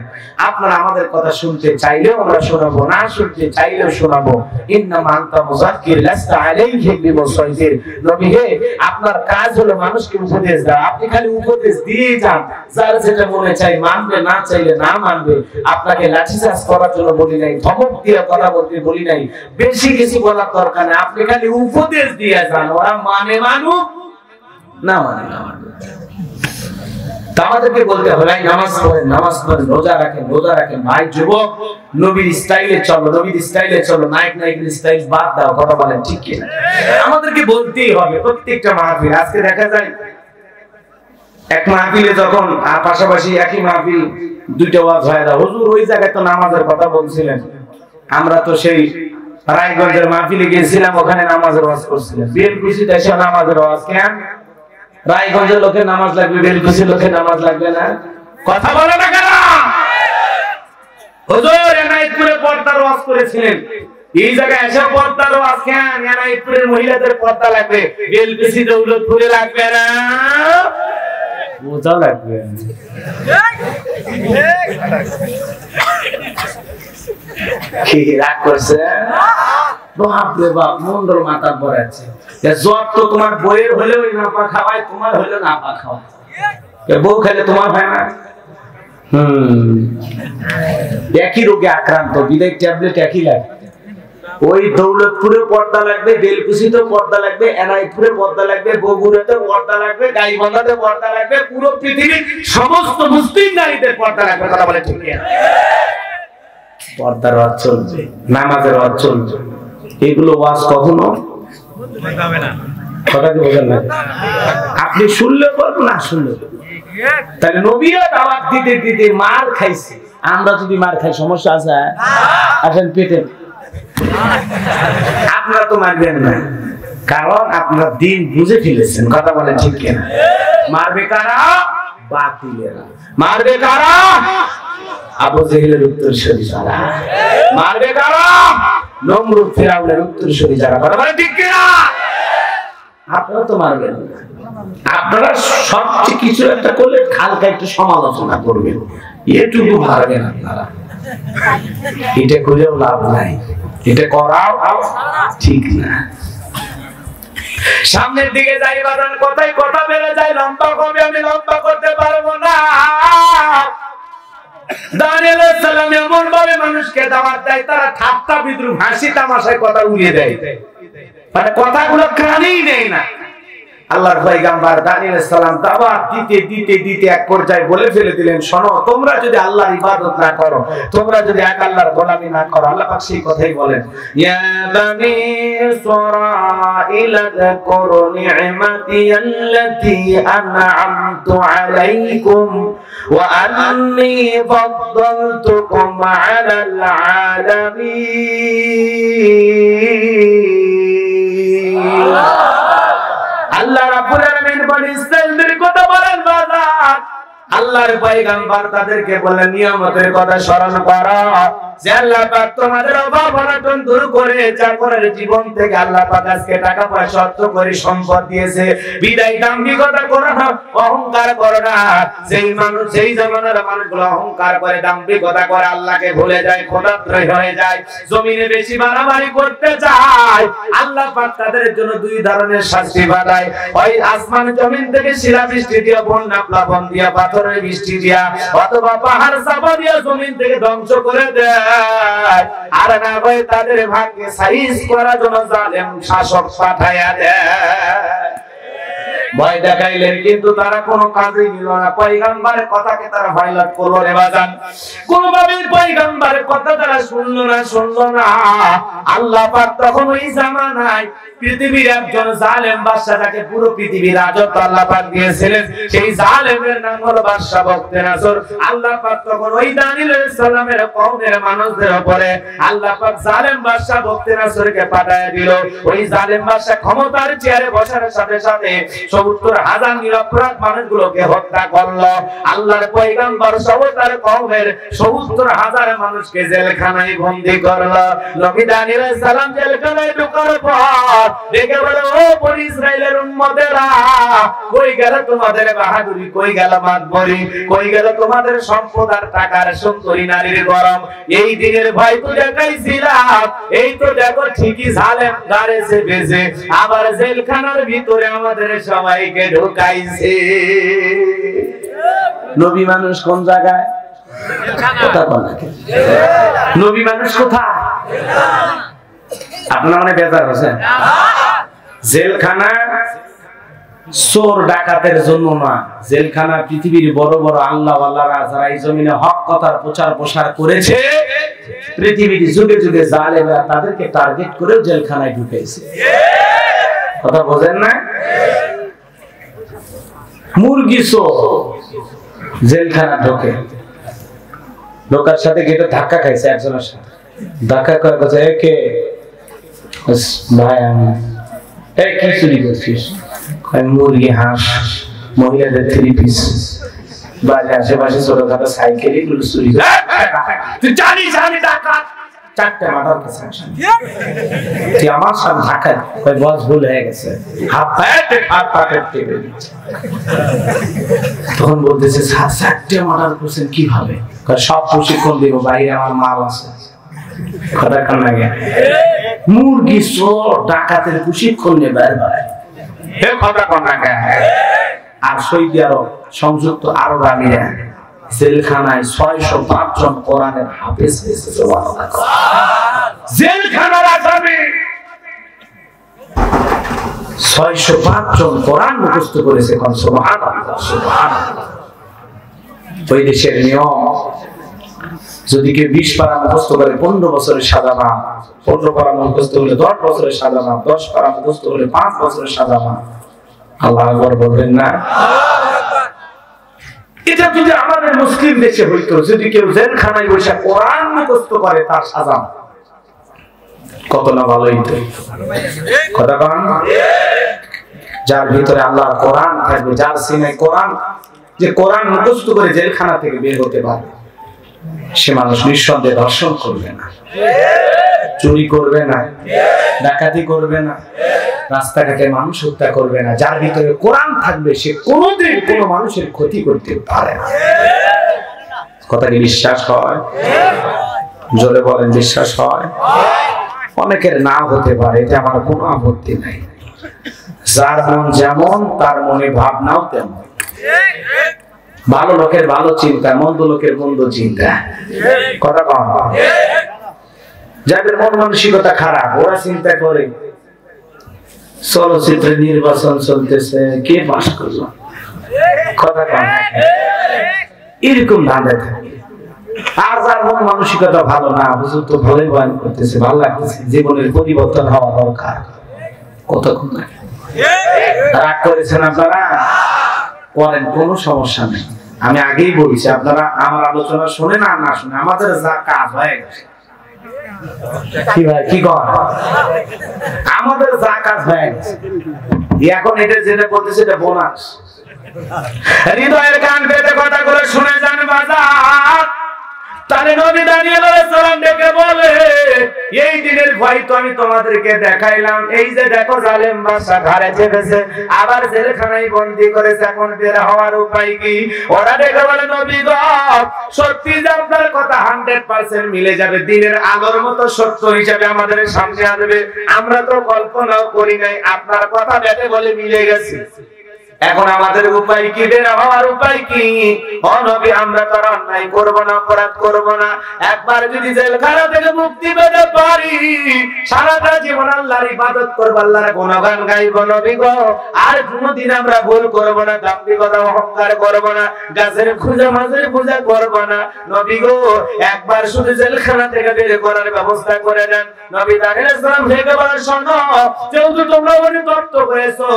আপনারা আমাদের কথা শুনতে চাইলেও আমরা শোনাবো, না শুনতে চাইলেও শোনাবো। ইন্নামা আনতা মুযাক্কির লাস্তা আলাইহিম বিমুসাইতির। নবী হে, আপনার কাজ হলো মানুষকে উপদেশ দেওয়া, আপনি খালি উপদেশ দিয়ে যান, যার যেটা মনে চাই মানবে, না চাইলে না মানবে। আপনাকে লাঠিচার্জ করার জন্য বলি নাই, ধমক দিয়ে কথা বলতে বলি নাই, বেশি কিছু বলার দরকার নেই, আপনি খালি উপদেশ দিয়ে যান, ওরা মানে মানুক না মানে না। আমাদেরকে বলতে হবে, ভাই নামাজ পড়েন, নামাজ পড়েন, রোজা রাখেন, রোজা রাখেন। ভাই যুবক, নবীর স্টাইলে চলো, নবীর স্টাইলে চলো, নায়ক নায়িকের স্টাইল বাদ দাও। কথা বলেন ঠিক কি না? আমাদেরকে বলতেই হবে প্রত্যেকটা মাহফিল। আজকে দেখা যায় এক মাহফিলে যখন পাশাপাশি একই মাহফিল দুইটা ওয়াজ হয় না, হুজুর ওই জায়গায় তো নামাজের কথা বলছিলেন, আমরা তো সেই রায়গঞ্জের মাহফিলে গিয়েছিলাম, ওখানে নামাজের ওয়াজ করছিলেন। বেলকুচিতে এসে নামাজের ওয়াজ কেন? রায়গঞ্জের লোকের নামাজ লাগবে, বেলকুচির লোকের নামাজ লাগবে না? কথা বলে না কেন? হুজুর এনায়েতপুরে পর্দার ওয়াজ করেছিলেন, এই জায়গায় এসে পর্দার ওয়াজ কেন? এনায়েতপুরের মহিলাদের পর্দা লাগবে, বেলকুচি দৌলতপুরে লাগবে না? বোঝা লাগবে। কি রাগ করছে? বাপরে বাপ, মন্ডল মাথা পরে আছে। জ্বর তো তোমার বইয়ের হলেও নাপা খাওয়ায়, তোমার হলেও নাপা খাওয়ায়। বউ খেলে তোমার হয় না? একই রোগে আক্রান্ত, বিদায় ট্যাবলেট একই লাগে। ওই দৌলতপুরে পর্দা লাগবে, বেলকুচিতেও পর্দা লাগবে, এনায়েতপুরে পর্দা লাগবে, বগুড়াতে পর্দা লাগবে, গাইবান্ধাতে পর্দা লাগবে, পুরো পৃথিবীর সমস্ত মুসলিম নারীদের পর্দা লাগবে। কথা বলে ঠিক না? পর্দার ওয়াজ চলবে, নামাজের ওয়াজ চলবে, এগুলো ওয়াজ কখনো হবে না। কথা কি বোঝেন না? আপনি শুনলে বলবো না শুনলে, তাহলে নবীরা দাওয়াত দিতে দিতে মার খাইছে, আমরা যদি মার খাই সমস্যা আছে? আসেন পেটে, আপনারা তো মারবেন না, কারণ আপনারা দিন বুঝে ফেলেছেন। কথা বলেন ঠিক কিনা? মারবে কারা? বাতিলেরা। মারবে কারা? আবু জেহেলের উত্তরসূরি যারা। মারবে কারা? নমরুদ ফিরাউনের উত্তরসূরি যারা। কথা বলেন ঠিক কিনা? আপনারা তো মারবেন না, আপনারা সবচেয়ে কিছু একটা করলে হালকা একটু সমালোচনা করবেন, এটুকু মারবেন আপনারা। এটা করেও লাভ নাই, এটা করাও ঠিক না। সামনের দিকে যাই বাজার, কথাই কথা বেড়ে যায়, লম্বা কবে আমি লম্বা করতে পারবো না। দানিয়েল আলাইহিস সালাম এমন ভাবে মানুষকে দাওয়াত দেয়, তারা ঠাট্টা বিদ্রুপ হাসি তামাশায় কথা উড়িয়ে দেয়, মানে কথাগুলো কানেই নেয় না। আল্লাহর পয়গম্বর দানিয়েল আলাইহিস সালাম দাওয়াত দিতে দিতে দিতে এক পর্যায়ে বলে ফেলে দিলেন, শোনো, তোমরা যদি আল্লাহর ইবাদত না করো, তোমরা যদি এক আল্লাহর গোলামি না করো, আল্লাহ পাক সেই কথাই বলেন, ইয়া বানি ইসরাঈল যাকুরু নি'মাতি আল্লাতী আন'আমতু আলাইকুম ওয়া আন্নী ফাদ্দালতুকুম আলাল আলামিন। আল্লাহ রাব্বুল আলামিন বনি ইসরাঈলদের কথা বলেন বাজার, আল্লাহর পয়গম্বর তাদেরকে বলেন নিয়ামতের কথা স্মরণ করো, যে আল্লাহ পাক তোমাদের অভাব অনটন দূর করে চাকরের জীবন থেকে আল্লাহ পাক আজকে টাকা পয়সা অর্থ করে সম্পদ দিয়েছে, বিদায় দাম্ভিকতা করো না, অহংকার করো না। যেই মানুষ, সেই জামানার মানুষগুলো অহংকার করে, দাম্ভিকতা করে, আল্লাহকে ভুলে যায়, খোদাত্রয় হয়ে যায়, জমিনে বেশি বাড়াবাড়ি করতে চায়, আল্লাহ পাক তাদের জন্য দুই ধরনের শাস্তি বাড়ায়, ওই আসমান জমিন থেকে শিলা বৃষ্টি দিয়া, বন্যা প্লাবন দিয়া, পাথরের বৃষ্টি দিয়া, অথবা পাহাড় চাপা দিয়া জমিন থেকে ধ্বংস করে দেয়। আর না হয় তাদের ভাগ্যে সাইজ করার জন্য জালেম শাসক পাঠায়া দেয়। ভয় দেখাইলেন কিন্তু তারা কোনো কাজই নিল না, পয়গম্বরের কথাকে তারা ভাইলাট করলো রে বাজান, কোনোভাবে পয়গম্বরের কথা তারা শুনলো না। আল্লাহ পাক তখন ওই জামানায় পৃথিবীর একজন জালেম বাদশা, যাকে পুরো পৃথিবীর রাজত্ব আল্লাহ পাক দিয়েছিলেন, সেই জালেমের নাম হলো বাদশা বখতিয়ানসর। আল্লাহ পাক তখন ওই দানিয়েল আলাইহিস সালামের কওমের মানুষদের উপরে আল্লাহ পাক জালেম বাদশা বখতিয়ানসরকে পাঠায় দিল। ওই জালেম বাদশা ক্ষমতার চেয়ারে বসার সাথে সাথে ৭০,০০০ নিরপরাধ মানুষগুলোকে হত্যা করলো। আল্লাহর পয়গম্বর সহ তার কওমের ৭০,০০০ মানুষকে জেলখানায় বন্দী করলো। নবী দানিয়েল আলাইহিস সালাম জেলখানায় ঢোকার পর দেখে বলে, ও বনি ইসরাইলের উম্মতেরা, কই গেল তোমাদের বাহাদুরি, কই গেল মাতবরি, কই গেল তোমাদের সম্পদ আর টাকার সুন্দরী নারীর গরম? এই দিনের ভয় তো দেখাইছিলাম, এই তো দেখো ঠিকই জালেম গাড়ে চেপেছে, আবার জেলখানার ভিতরে আমাদের সবাইকে ঢুকাইছে। নবী মানুষ কোন জায়গায়? নবী মানুষ কোথায়? আপনারা মানে বেজার হচ্ছেন? জেলখানা চোর ডাকাতের জন্য না, জেলখানা পৃথিবীর বড় বড় আল্লাহওয়ালারা যারা এই জমিনে হক কথার প্রচার প্রসার করেছে, পৃথিবীর যুগে যুগে জালেমরা তাদেরকে টার্গেট করে জেলখানায় ঢুকেছে। কথা বোঝেন না? মুরগি চোর জেলখানা ঢোকে, ঢোকার সাথে গেটে ধাক্কা খাইছে, একজনের সাথে ধাক্কা করে কথা, একে ভাই আমি কি চুরি করছিস? মুরগি, হাঁস, মহিলাদের 3 পিস, বাড়ির আশেপাশে ছোটখাটো সাইকেল, এগুলো চুরি। তুই জানিস আমি ডাকাত? 4টে মার্ডার কেস তুই আমার সাথে ঢাকায়, ওই বস ভুল হয়ে গেছে, হাত পাতে টেপে দিচ্ছে। তখন বলতেছে, 4টে মার্ডার করছেন কিভাবে? সব প্রশিক্ষণ দিব, বাইরে আমার মাল আছে। কথা কান লাগে, মুরগি চোর ডাকাতের প্রশিক্ষণ নিয়ে বাইরে বেড়ায়। আর সৌদি আরব, সংযুক্ত আরব আমিরাত জেলখানায় 605 জন কোরআনের হাফেজ হয়েছে। জেলখানার আসামি 605 জন কোরআন মুখস্থ করেছে। সুবহানাল্লাহ, সুবহানাল্লাহ। ওই দেশের নিয়ম, যদি কেউ 20 পারা মুখস্থ করে 15 বছরের সাজা পায়, 15 পারা মুখস্থ হলে 10 বছরের সাজা মাফ, 10 পারা মুখস্থ হলে 5 বছরের সাজা মাফ। আল্লাহু আকবার বলবেন না? এটা যদি আমাদের মুসলিম দেশে হইতো, যদি কেউ জেলখানায় বসে কোরআন মুখস্থ করে তার সাজা কত না ভালো হইতো। কথা বলেন, যার ভিতরে আল্লাহর কোরআন থাকবে, যার সিনায় কোরআন, যে কোরআন মুখস্থ করে জেলখানা থেকে বের হতে পারে, সে মানুষ নিঃসন্দেহে ধর্ষণ করবে না, চুরি করবে না, ডাকাতি করবে না, রাস্তাঘাটে মানুষ হত্যা করবে না। যার ভিতরে কোরআন থাকবে সে কোনোদিন কোনো মানুষের ক্ষতি করতে পারে না। কথা কি বিশ্বাস হয়? জোরে বলেন, বিশ্বাস হয়? অনেকের না হতে পারে, এটা আমার কোনো আপত্তি নাই। যার মন যেমন তার মনে ভাবনাও তেমন। ভালো লোকের ভালো চিন্তা, মন্দ লোকের মন্দ চিন্তা। কথা কম। যাদের মন মানসিকতা খারাপ ওরা চিন্তা করে চলচ্চিত্রে নির্বাচন চলতেছে, কে পাস করলো, কথা কম, এরকম ধাঁধা থাকে। আর যার মন মানসিকতা ভালো না, হুজুর তো ভালোই বয়ান করতেছে, ভালো লাগতেছে, জীবনের পরিবর্তন হওয়া দরকার, কত রাগ করেছেন আপনারা, করেন, কোনো সমস্যা নেই। আমি আগেই বলছি, আপনারা আমার আলোচনা শুনে না না শুনে আমাদের যা কাজ হয়ে গেছে, কি ভাই কি কর, আমাদের যা কাজ হয়ে গেছে, এখন এটা যেটা বলতেছে এটা বোনাস। হৃদয়ের কান পেতে কথাগুলো শুনে যান বাজার। তাহলে নবী দানিয়েল আলাইহিস সালাম ডেকে বলে, এই দিনের ভয় তো আমি তোমাদেরকে দেখাইলাম, এই যে দেখো জালেম বাদশা ঘরে চেপেছে, আবার জেলখানায় বন্দী করেছে, এখন বের হওয়ার উপায় কি? ওরা ডেকে বলে, নবী গো, সত্যি যে আপনার কথা 100% মিলে যাবে, দিনের আলোর মতো সত্য হিসেবে আমাদের সামনে আসবে, আমরা তো কল্পনাও করি নাই, আপনার কথা বেটে বলে মিলে গেছে। এখন আমাদের উপায় কি, বের হওয়ার উপায় কি? ও নবী, আমরা তো অন্যায় করব না, অপরাধ করব না, একবার যদি জেলখানা থেকে মুক্তি পেতে পারি, সারাটা জীবন আল্লাহর ইবাদত করব, আল্লাহর গুণগান গাইব নবী গো, আর কোনোদিন আমরা ভুল করব না, দাম্ভিকতা অহংকার করব না, গাছের পূজা মাছের পূজা করব না নবী গো, একবার শুধু জেলখানা থেকে বের করার ব্যবস্থা করে দেন। নবী দানিয়েল সালাম থেকে বলেন, শোনো, যেহেতু তোমরা মনে তত্ত্ব করেছো,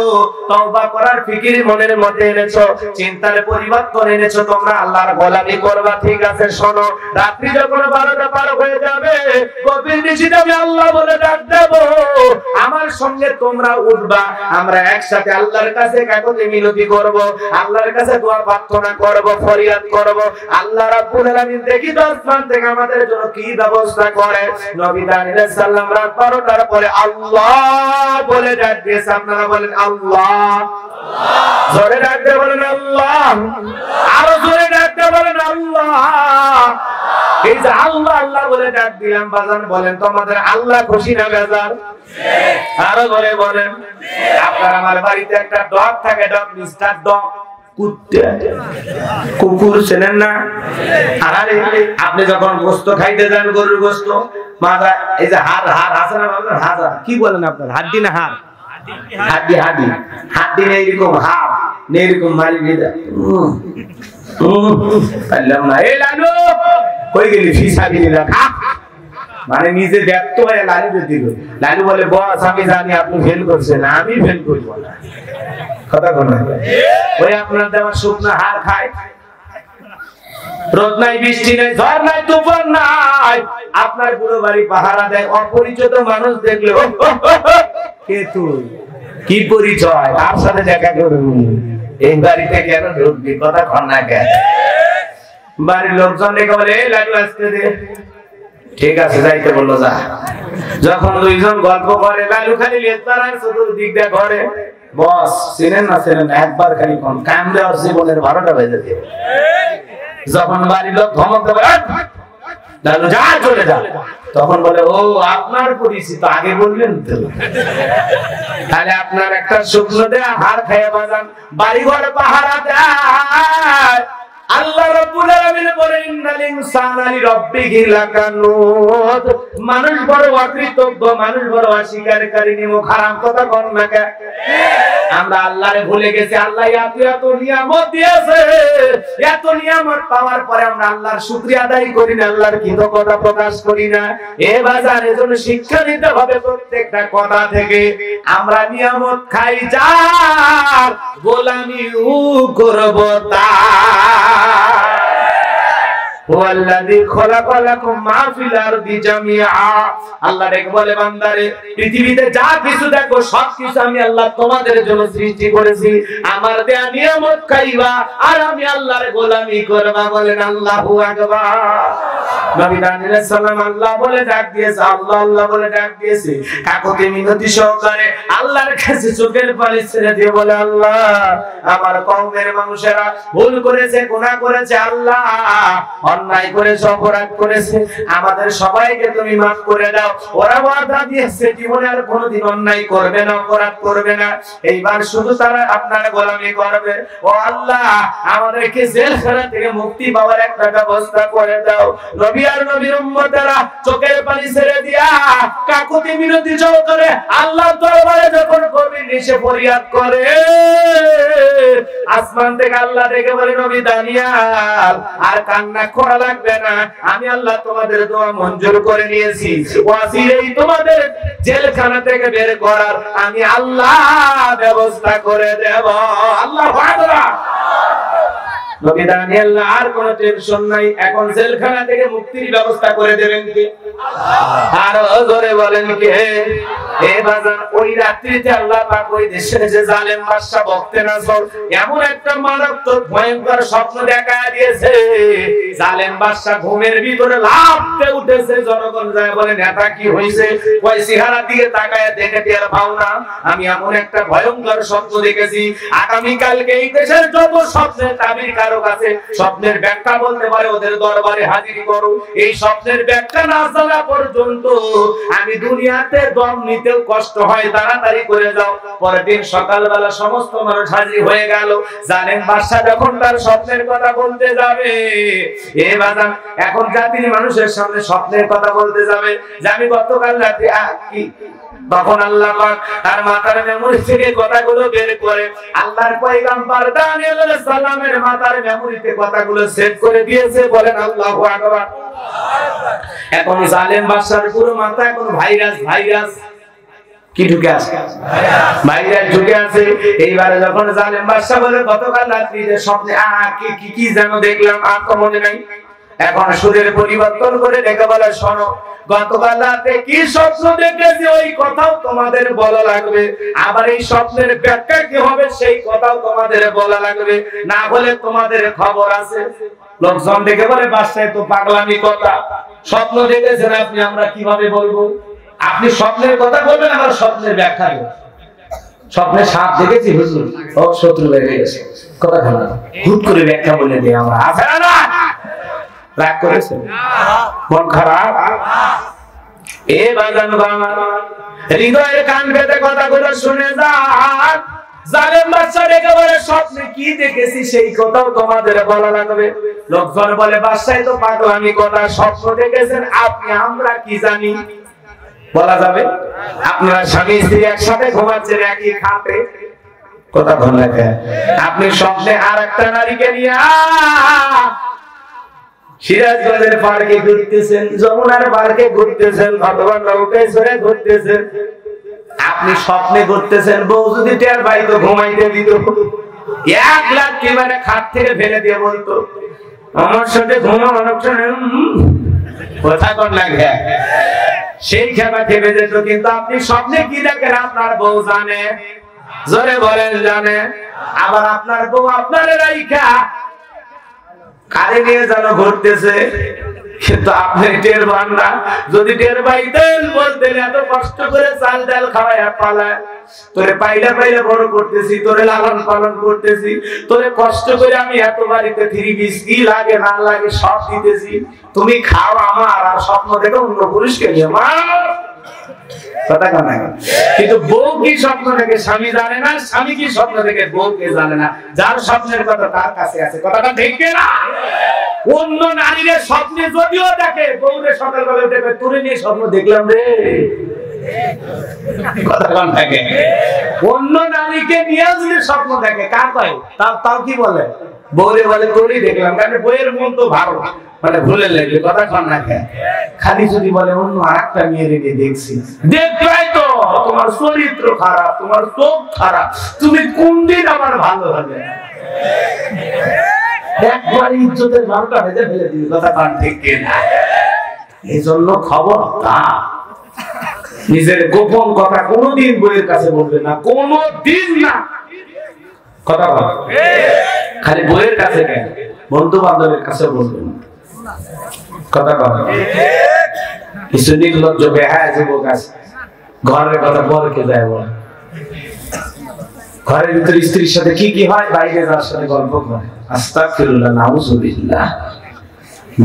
তওবা করার ফিকির মনের মধ্যে এনেছো, চিন্তার পরিবর্তন এনেছো, তোমরা আল্লাহর গোলামি করবা, ঠিক আছে। শোনো, রাত্রি যখন 12টা পার হয়ে যাবে, গভীর নিশিতে আমি আল্লাহ বলে ডাক দেব, আমার সঙ্গে তোমরা উঠবা, আমরা একসাথে আল্লাহর কাছে কাকুতি মিনতি করব, আল্লাহর কাছে দোয়া প্রার্থনা করব, ফরিয়াদ করব, আল্লাহ রাব্বুল আলামিন দেখি আসমান থেকে আমাদের জন্য কি ব্যবস্থা করে। নবী দানিয়েল সাল্লাম রাত 12টার পরে আল্লাহ বলে ডাক দিয়েছে। আপনারা বলেন আল্লাহ, জোরে ডাকতে বলেন আল্লাহ, আরো জোরে ডাকতে বলেন আল্লাহ। এই যে আল্লাহ আল্লাহ বলে ডাক দিলাম, বাজান বলেন তোমাদের আল্লাহ খুশি না বেজার? আরো জোরে বলেন। আপনার আমার বাড়িতে একটা ডগ থাকে, ডগ মিস্টার ডগ, কুত্তা, কুকুর চেনেন না? আরে আপনি যখন গোশত খাইতে যান, গরুর গোশত, মাজা, এই যে হাড় হাড় আছে না, হাড় কি বলেন আপনার, হাড্ডি না হাড়? হাড্ডি হাড্ডি হাড্ডি নেই, এরকম হাড় নেই, এরকম মারি দিয়ে যায়। পারলাম না, এই লালু কই গেলি, ফিসাবি না, মানে নিজে ব্যক্ত হয়ে লালু দিল। লালু বলে, বস আমি জানি আপনি ফেল করছেন, আমি ফেল করবো না, কথা কোন ওই আপনার দেওয়া শুকনো হাড় খায়, রোদ নাই, বৃষ্টি নাই, ঝড় নাই, তুফান নাই, আপনার পুরো বাড়ি পাহারা দেয়, অপরিচিত মানুষ দেখলে কে তুই, কি পরিচয়, তার সাথে দেখা করবি, এই বাড়িতে কেন ঢুকবি, কথা কন না কেন? বাড়ির লোকজন দেখে বলে, এই লাডু আসতে দে, ঠিক আছে যাইতে বললো, যা। যখন দুইজন গল্প করে, লালু খালি লেজপাড়ার চতুর্দিক দিয়ে ঘরে, বস চিনেন না চিনেন, একবার খালি কোন কাম দেওয়ার জীবনের 12টা বেজে দিয়ে, যখন বাড়ির লোক ধমক দেবে, লালু যা চলে যা, তখন বলে, ও আপনার পরিচিত, আগে বললেন তো, তাহলে আপনার একটা শুকনো দেয়া হাড় খেয়ে বাজান, বাড়ি ঘরে পাহারা দেয়। আল্লাহ রাব্বুল আলামিন বলেন, ইন্না ইনসানা লিরাব্বিহি লাকানুত। মানুষ বড় অকৃতজ্ঞ, মানুষ বড় অস্বীকারী, মুখ হারাম কথা কোন না কে। আমরা আল্লাহরে ভুলে গেছি। আল্লাহ এত নিয়ামত দিয়েছে, এত নিয়ামত পাওয়ার পরে আমরা আল্লাহর শুকরিয়া আদায় করি না, আল্লাহর কৃতজ্ঞতা প্রকাশ করি না। এ বাজার এজন্য শিক্ষা নিতে হবে প্রত্যেকটা কথা থেকে। আমরা নিয়ামত খাই যার, গোলামিও করব তার। ওয়াল্লাযী খলাকালাকুম মা ফিল আরদি জামিআ। আল্লাহ দেখে বলে বান্দারে, পৃথিবীতে যা কিছু দেখো সবকিছু আমি আল্লাহ তোমাদের জন্য সৃষ্টি করেছি। আমার দেয়া নিয়ামত খাইবা আর আমি আল্লাহর গোলামি করবা। বলেন আল্লাহু আকবার। নবী দানিয়েল আলাইহিস সালাম আল্লাহ বলে ডাক দিয়েছে, আল্লাহ আল্লাহ বলে ডাক দিয়েছে। কাকুতি মিনতি সহকারে আল্লাহর কাছে চোখের পানি ছেড়ে দিয়ে বলে, আল্লাহ আমার কওমের মানুষেরা ভুল করেছে, গুনাহ করেছে, আল্লাহ অন্যায় করেছে, অপরাধ করেছে, আমাদের সবাইকে তুমি মাফ করে দাও। ওরা ওয়াদা দিয়েছে জীবনে আর কোনোদিন অন্যায় করবে না, অপরাধ করবে না, এইবার শুধু তারা আপনার গোলামি করবে। ও আল্লাহ আমাদেরকে জেলখানা থেকে মুক্তি পাওয়ার একটা ব্যবস্থা করে দাও। নবী আর নবীর উম্মতেরা চোখের পানি ছেড়ে দিয়া কাকুতি মিনতি করে আল্লাহর দরবারে যখন গভীর নিশে ফরিয়াদ করে, আসমান থেকে আল্লাহ দেখে বলে, নবী দানিয়েল আর কান্না করা লাগবে না, আমি আল্লাহ তোমাদের দোয়া মঞ্জুর করে নিয়েছি। ওয়াসিরেই তোমাদের জেলখানা থেকে বের করার আমি আল্লাহ ব্যবস্থা করে দেব। আল্লাহু আকবার। নবী দানিয়েল আর কোনো টেনশন নাই, এখন জেলখানা থেকে মুক্তির ব্যবস্থা করে দেবেন কে? আল্লাহ। আর জোরে বলেন কে? এ বাজার ওই রাত্রিতে আল্লাহ পাক ওই দেশের যে জালেম বাদশা বখতেনাছর এমন একটা মারাত্মক ভয়ঙ্কর স্বপ্ন দেখা দিয়েছে। জালেম বাদশা ঘুমের ভিতরে লাফতে উঠেছে। জনগণ যায় বলে, নেতা কি হইছে? কই চেহারা দিয়ে তাকায় দেখে টের পাও না আমি এমন একটা ভয়ঙ্কর স্বপ্ন দেখেছি। আগামী কালকে এই দেশের যত স্বপ্নের তাবির কারো কাছে স্বপ্নের ব্যাখ্যা বলতে পারে ওদের দরবারে হাজির করো। এই স্বপ্নের ব্যাখ্যা না জানা পর্যন্ত আমি দুনিয়াতে দম নিতেও কষ্ট হয়, তাড়াতাড়ি করে যাও। পরের দিন সকালবেলা সমস্ত মানুষ হাজির হয়ে গেল। জানেন বাদশা যখন তার স্বপ্নের কথা বলতে যাবে, এ বাজান এখন জাতির মানুষের সামনে স্বপ্নের কথা বলতে যাবে যে আমি গতকাল রাতে কি, তখন আল্লাহ পাক তার মাথার মেমরি থেকে কথাগুলো বের করে আল্লাহর পয়গম্বর দানিয়েল আলাইহিস সালামের মাথার মেমরিতে কথাগুলো সেভ করে দিয়েছে। বলেন আল্লাহু আকবার। এখন জালেম বাদশার পুরো মাথা এখন ভাইরাস কি ঢুকে আছে? ভাইরাস ঢুকে আছে। এইবারে যখন জালেম বাদশা বলে গতকাল রাত্রিতে স্বপ্নে কি যেন দেখলাম, আর তো মনে নাই। এখন সুরের পরিবর্তন করে ডেকে বলে, শোনো গতকাল রাতে কি স্বপ্ন দেখেছি ওই কথাও তোমাদের বলা লাগবে, আবার এই স্বপ্নের ব্যাখ্যা কি হবে সেই কথাও তোমাদের বলা লাগবে, না হলে তোমাদের খবর আছে। লোকজন দেখে বলে, বাদশাহ তো পাগলামি কথা, স্বপ্ন দেখেছেন আপনি, আমরা কিভাবে বলবো? আপনি স্বপ্নের কথা বলবেন, আমার স্বপ্নের ব্যাখ্যা দেবেন। স্বপ্নে সাপ দেখেছি হুজুর, ও শত্রু বেরিয়ে গেছে, কথা বলেন, হুট করে ব্যাখ্যা বলে দিই আমরা। আছে না? রাগ করেছেন? মন খারাপ? এ বাজান বাবা, হৃদয়ের কান পেতে কথাগুলো শুনে যান। জালেম বাদশা ডেকে বলে, স্বপ্নে কি দেখেছি সেই কথাও তোমাদের বলা লাগবে। লোকজন বলে, বাদশাহ তো পাগলামি কথা, স্বপ্ন দেখেছেন আপনি, আমরা কি জানি? বলা যাবে? আপনারা স্বামী স্ত্রী একসাথে ঘুমাচ্ছেন একই খাটে, কথা ভালো লাগে। আপনি স্বপ্নে আর একটা নারীকে নিয়ে সিরাজগঞ্জের পার্কে ঘুরতেছেন, যমুনার পার্কে ঘুরতেছেন, অথবা নৌকায় চড়ে ঘুরতেছেন। আপনি স্বপ্নে ঘুরতেছেন, বউ যদি টের পাইতো ঘুমাইতে দিত, 1 লাখ মানে খাট থেকে ফেলে দিয়ে বলতো, আমার সাথে ঘুমা অনুষ্ঠান কথা কোন লাগে, সেই খেপা খেপে যেত। কিন্তু আপনি স্বপ্নে কি দেখেন আপনার বউ জানে, জোরে বলেন জানে। আবার আপনার বউ আপনার রাইখা কারে নিয়ে যেন ঘুরতেছে, কিন্তু আপনি টের পান না। যদি টের পাইতেন বলতেন, এত কষ্ট করে চাল ডাল খাওয়াইয়া পালায়, তোরে পাইলে বড় করতেছি, তোরে লালন পালন করতেছি, তোরে কষ্ট করে আমি এত বাড়িতে 3 piece কি লাগে না লাগে সব দিতেছি, তুমি খাও আমার, আর স্বপ্ন দেখো অন্য পুরুষকে নিয়ে। মা কথা কেন? কিন্তু বউ কি স্বপ্ন দেখে স্বামী জানে না, স্বামী কি স্বপ্ন দেখে বউকে জানে না। যার স্বপ্নের কথা তার কাছে আছে, কথাটা ঠিক না? অন্য নারীর স্বপ্নে যদিও দেখে, বউরে সকালবেলা উঠে তোরে নিয়ে স্বপ্ন দেখলাম রে, কথা কেন থাকে? অন্য নারীকে নিয়ে যদি স্বপ্ন দেখে, কার কয় তাও কি বলে? বউরে বলে তোরই দেখলাম, কারণ বইয়ের মন তো ভালো, মানে ভুলে লাগবে, কথা কন না কেন? খালি যদি বলে অন্য আরেকটা মেয়ে রেখে দেখছি, দেখবাই তো তোমার চরিত্র খারাপ, তোমার চোখ খারাপ, তুমি কোন দিন আমার ভালো হবে? একবার ইজ্জতের ভাবটা ভেজে ফেলে দিবি, কথা কন ঠিক না? এই জন্য খবর তা নিজের গোপন কথা কোনোদিন বইয়ের কাছে বলবে না, কোনোদিন না, কথা বল। খালি বইয়ের কাছে কেন, বন্ধু বান্ধবের কাছে বলবে না, কথা বল। কিছু নির্লজ্জ বেহায়া যুবক আছে, ঘরের কথা পরকে যায় বলে, ঘরের ভিতরে স্ত্রীর সাথে কি কি হয় বাইরে যার সাথে গল্প করে। আস্তাগফিরুল্লাহ, নাউযুবিল্লাহ।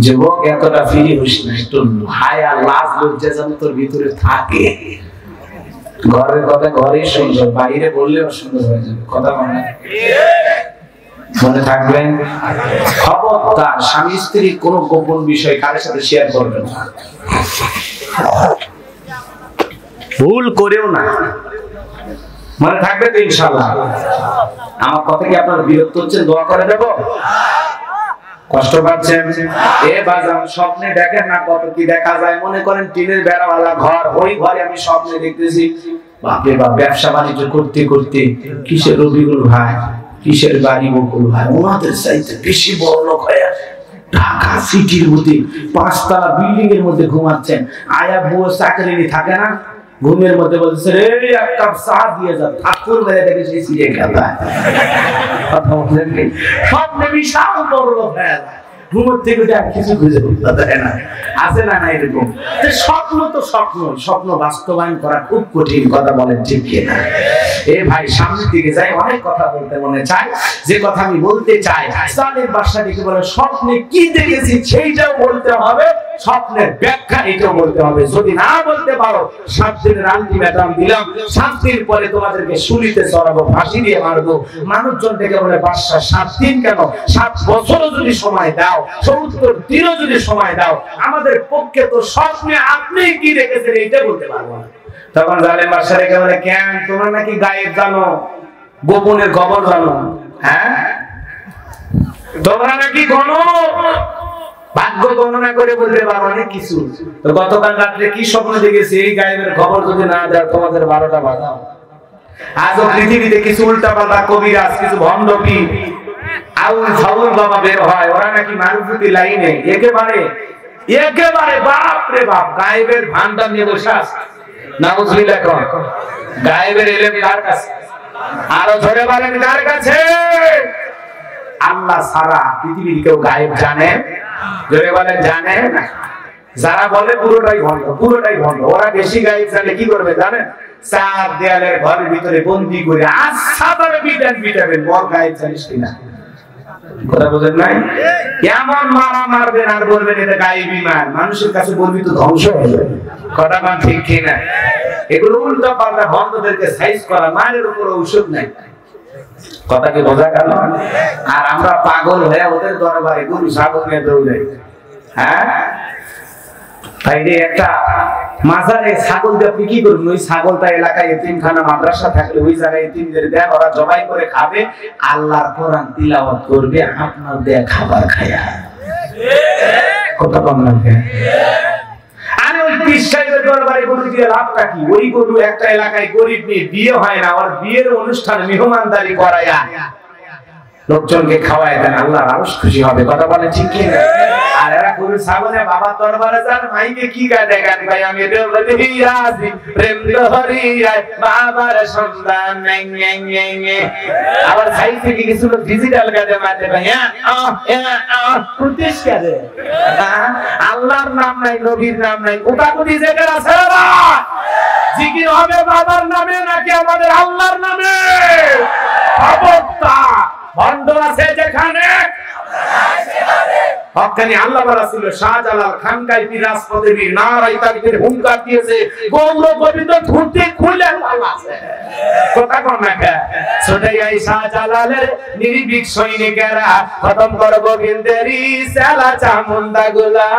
যুবক এতটা ফিরি হইস না, একটু হায়া লাজ লজ্জা যেন তোর ভিতরে থাকে। ঘরের কথা ঘরেই সুন্দর, বাইরে বললেও সুন্দর হয়ে যাবে, কথা মনে থাকবেন। খবরদার স্বামী স্ত্রী কোন গোপন বিষয় কারোর সাথে শেয়ার করবেন না, ভুল করেও না, মনে থাকবে তো ইনশাআল্লাহ। আমার কথা কি আপনারা বিরক্ত হচ্ছেন? দোয়া করে দেব, কষ্ট পাচ্ছেন? এ বাজান স্বপ্নে দেখেন না কত কি দেখা যায়। মনে করেন টিনের বেড়াওয়ালা ঘর, ওই ঘরে আমি স্বপ্নে দেখতেছি বাপরে বাপ ব্যবসা বাণিজ্য করতে করতে কিসের রবিউল ভাই, কিসের বাড়ি বকুল ভাই, ওনাদের চাইতে বেশি বড় লোক হয়ে ঢাকা সিটির মধ্যে 5 তলা বিল্ডিং এর মধ্যে ঘুমাচ্ছেন। আয়া বুয়ো চাকরি থাকে না, ঘুমের মধ্যে বলছে রে এক কাপ চা দিয়ে যা, ঠাকুর বেড়ে দেখে সেই সিটে খেলা। কথা বললেন কি? স্বপ্নে বিশাল বড় লোক হয়ে যায়, ঘুমের থেকে কিছু খুঁজে দেয় না, আছে না? না এরকম স্বপ্ন তো স্বপ্ন, স্বপ্ন বাস্তবায়ন করা খুব কঠিন, কথা বলেন ঠিক কিনা? এ ভাই সামনের দিকে যাই, অনেক কথা বলতে মনে চায়, যে কথা আমি বলতে চাই সালের বাসা দিকে বলে স্বপ্নে কি দেখেছি সেইটাও বলতে হবে, স্বপ্নের ব্যাখ্যা এটাও বলতে হবে। যদি না বলতে পারো 7 দিনের আলটিমেটাম দিলাম, 7 দিন পরে তোমাদেরকে শুলিতে চড়াবো, ফাঁসি দিয়ে মারবো। মানুষজন থেকে বলে বাদশা 7 দিন কেন, 7 বছরও যদি সময় দাও, 70 দিনও যদি সময় দাও, আমাদের পক্ষে তো স্বপ্নে আপনি কি দেখেছেন এইটা বলতে পারবো না। তখন জালেম বাদশা রেখে বলে কেন তোমরা নাকি গায়েব জানো, গোপনের খবর জানো? হ্যাঁ, তোমরা নাকি ভাগ্য গণনা করে বলতে পারো অনেক কিছু। তো গতকাল রাত্রে কি স্বপ্ন দেখেছি এই গায়েবের খবর যদি না দেয় তোমাদের 12টা বাজাও। আজও পৃথিবীতে কিছু উল্টা পাল্টা কবিরাজ, কিছু ভণ্ড পীর, আউল ফাউল বাবা বের হয়, ওরা নাকি মারুফতি লাইনে একেবারে বাপ রে বাপ গায়েবের ভান্ডার নিয়ে বসে আছে। নাউজুবিল্লাহ। গায়েবের ইলম কার কাছে? আরো ধরে বলেন কার কাছে? আল্লাহ ছাড়া পৃথিবীর কেউ গায়েব জানে? ধরে বলেন জানে না। যারা বলে পুরোটাই ভণ্ড, পুরোটাই ভণ্ড। ওরা বেশি গায়েব জানে কি করবে জানেন? 4 দেয়ালের ঘরের ভিতরে বন্দি করে আচ্ছা ধরে বিটাবেন বল গায়েব জানিস কিনা। কথা বুঝেন নাই? এমন মারা মারবেন আর বলবেন এটা গায়েবী মান, মানুষের কাছে বলবি তো ধ্বংস হয়ে যাবে। কথা মান ঠিক কিনা? এগুলো উল্টা পাল্টা ভণ্ডদেরকে সাইজ করা, মায়ের উপর ঔষধ নাই। কথা কি বোঝা গেল? আর আমরা পাগল হয়ে ওদের দরবারে গরু ছাগল নিয়ে দৌড়াই। হ্যাঁ, তাই একটা মাজারে ছাগল দিয়ে আপনি কি করবেন? ওই ছাগলটা এলাকায় এতিমখানা মাদ্রাসা থাকলে ওই জায়গায় এতিমদের দেন, ওরা জবাই করে খাবে, আল্লাহর কোরআন তিলাওয়াত করবে, আপনার দেয়া খাবার খায়া। কথা কম লাগে? আরে ওই পীর সাহেবের দরবারে গরু দিয়ে লাভটা কি? ওই গরু একটা এলাকায় গরিব মেয়ে বিয়ে হয় না, ওর বিয়ের অনুষ্ঠানে মেহমানদারি করায়া লোকজনকে খাওয়ায় দেন, আল্লাহর আরশ খুশি হবে। কথা বলে ঠিক কি না? আর এরা গরু ছাগলে বাবার দরবারে যান, মাইকে কি গায় দেখেন ভাই, আমি দেবলে হিয়াছি প্রেম লহরিয়ায় বাবার সন্তান নেঙ্গে। আবার সাইড থেকে কিছু লোক ডিজিটাল গায়ে মারতে ভাই, প্রতিশ করে আল্লাহর নাম নাই, নবীর নাম নাই, কোটাকুটি জায়গা আছে। জিকির হবে বাবার নামে নাকি আমাদের আল্লাহর নামে? খবরদার, ভণ্ড আছে যেখানে হক্কানি আল্লাহ ওয়ালা ছিল শাহজালাল খানকাই পীর রাজপথে বীর নারায়ে তাকবীর হুঙ্কার দিয়েছে গৌর গোবিন্দ ধুতি খুলে লালাছে কথা কোন না কে ছোটাই আই শাহজালালের নির্ভীক সৈনিকেরা খতম কর গোবিন্দেরই সেলা চামুন্ডা গুলা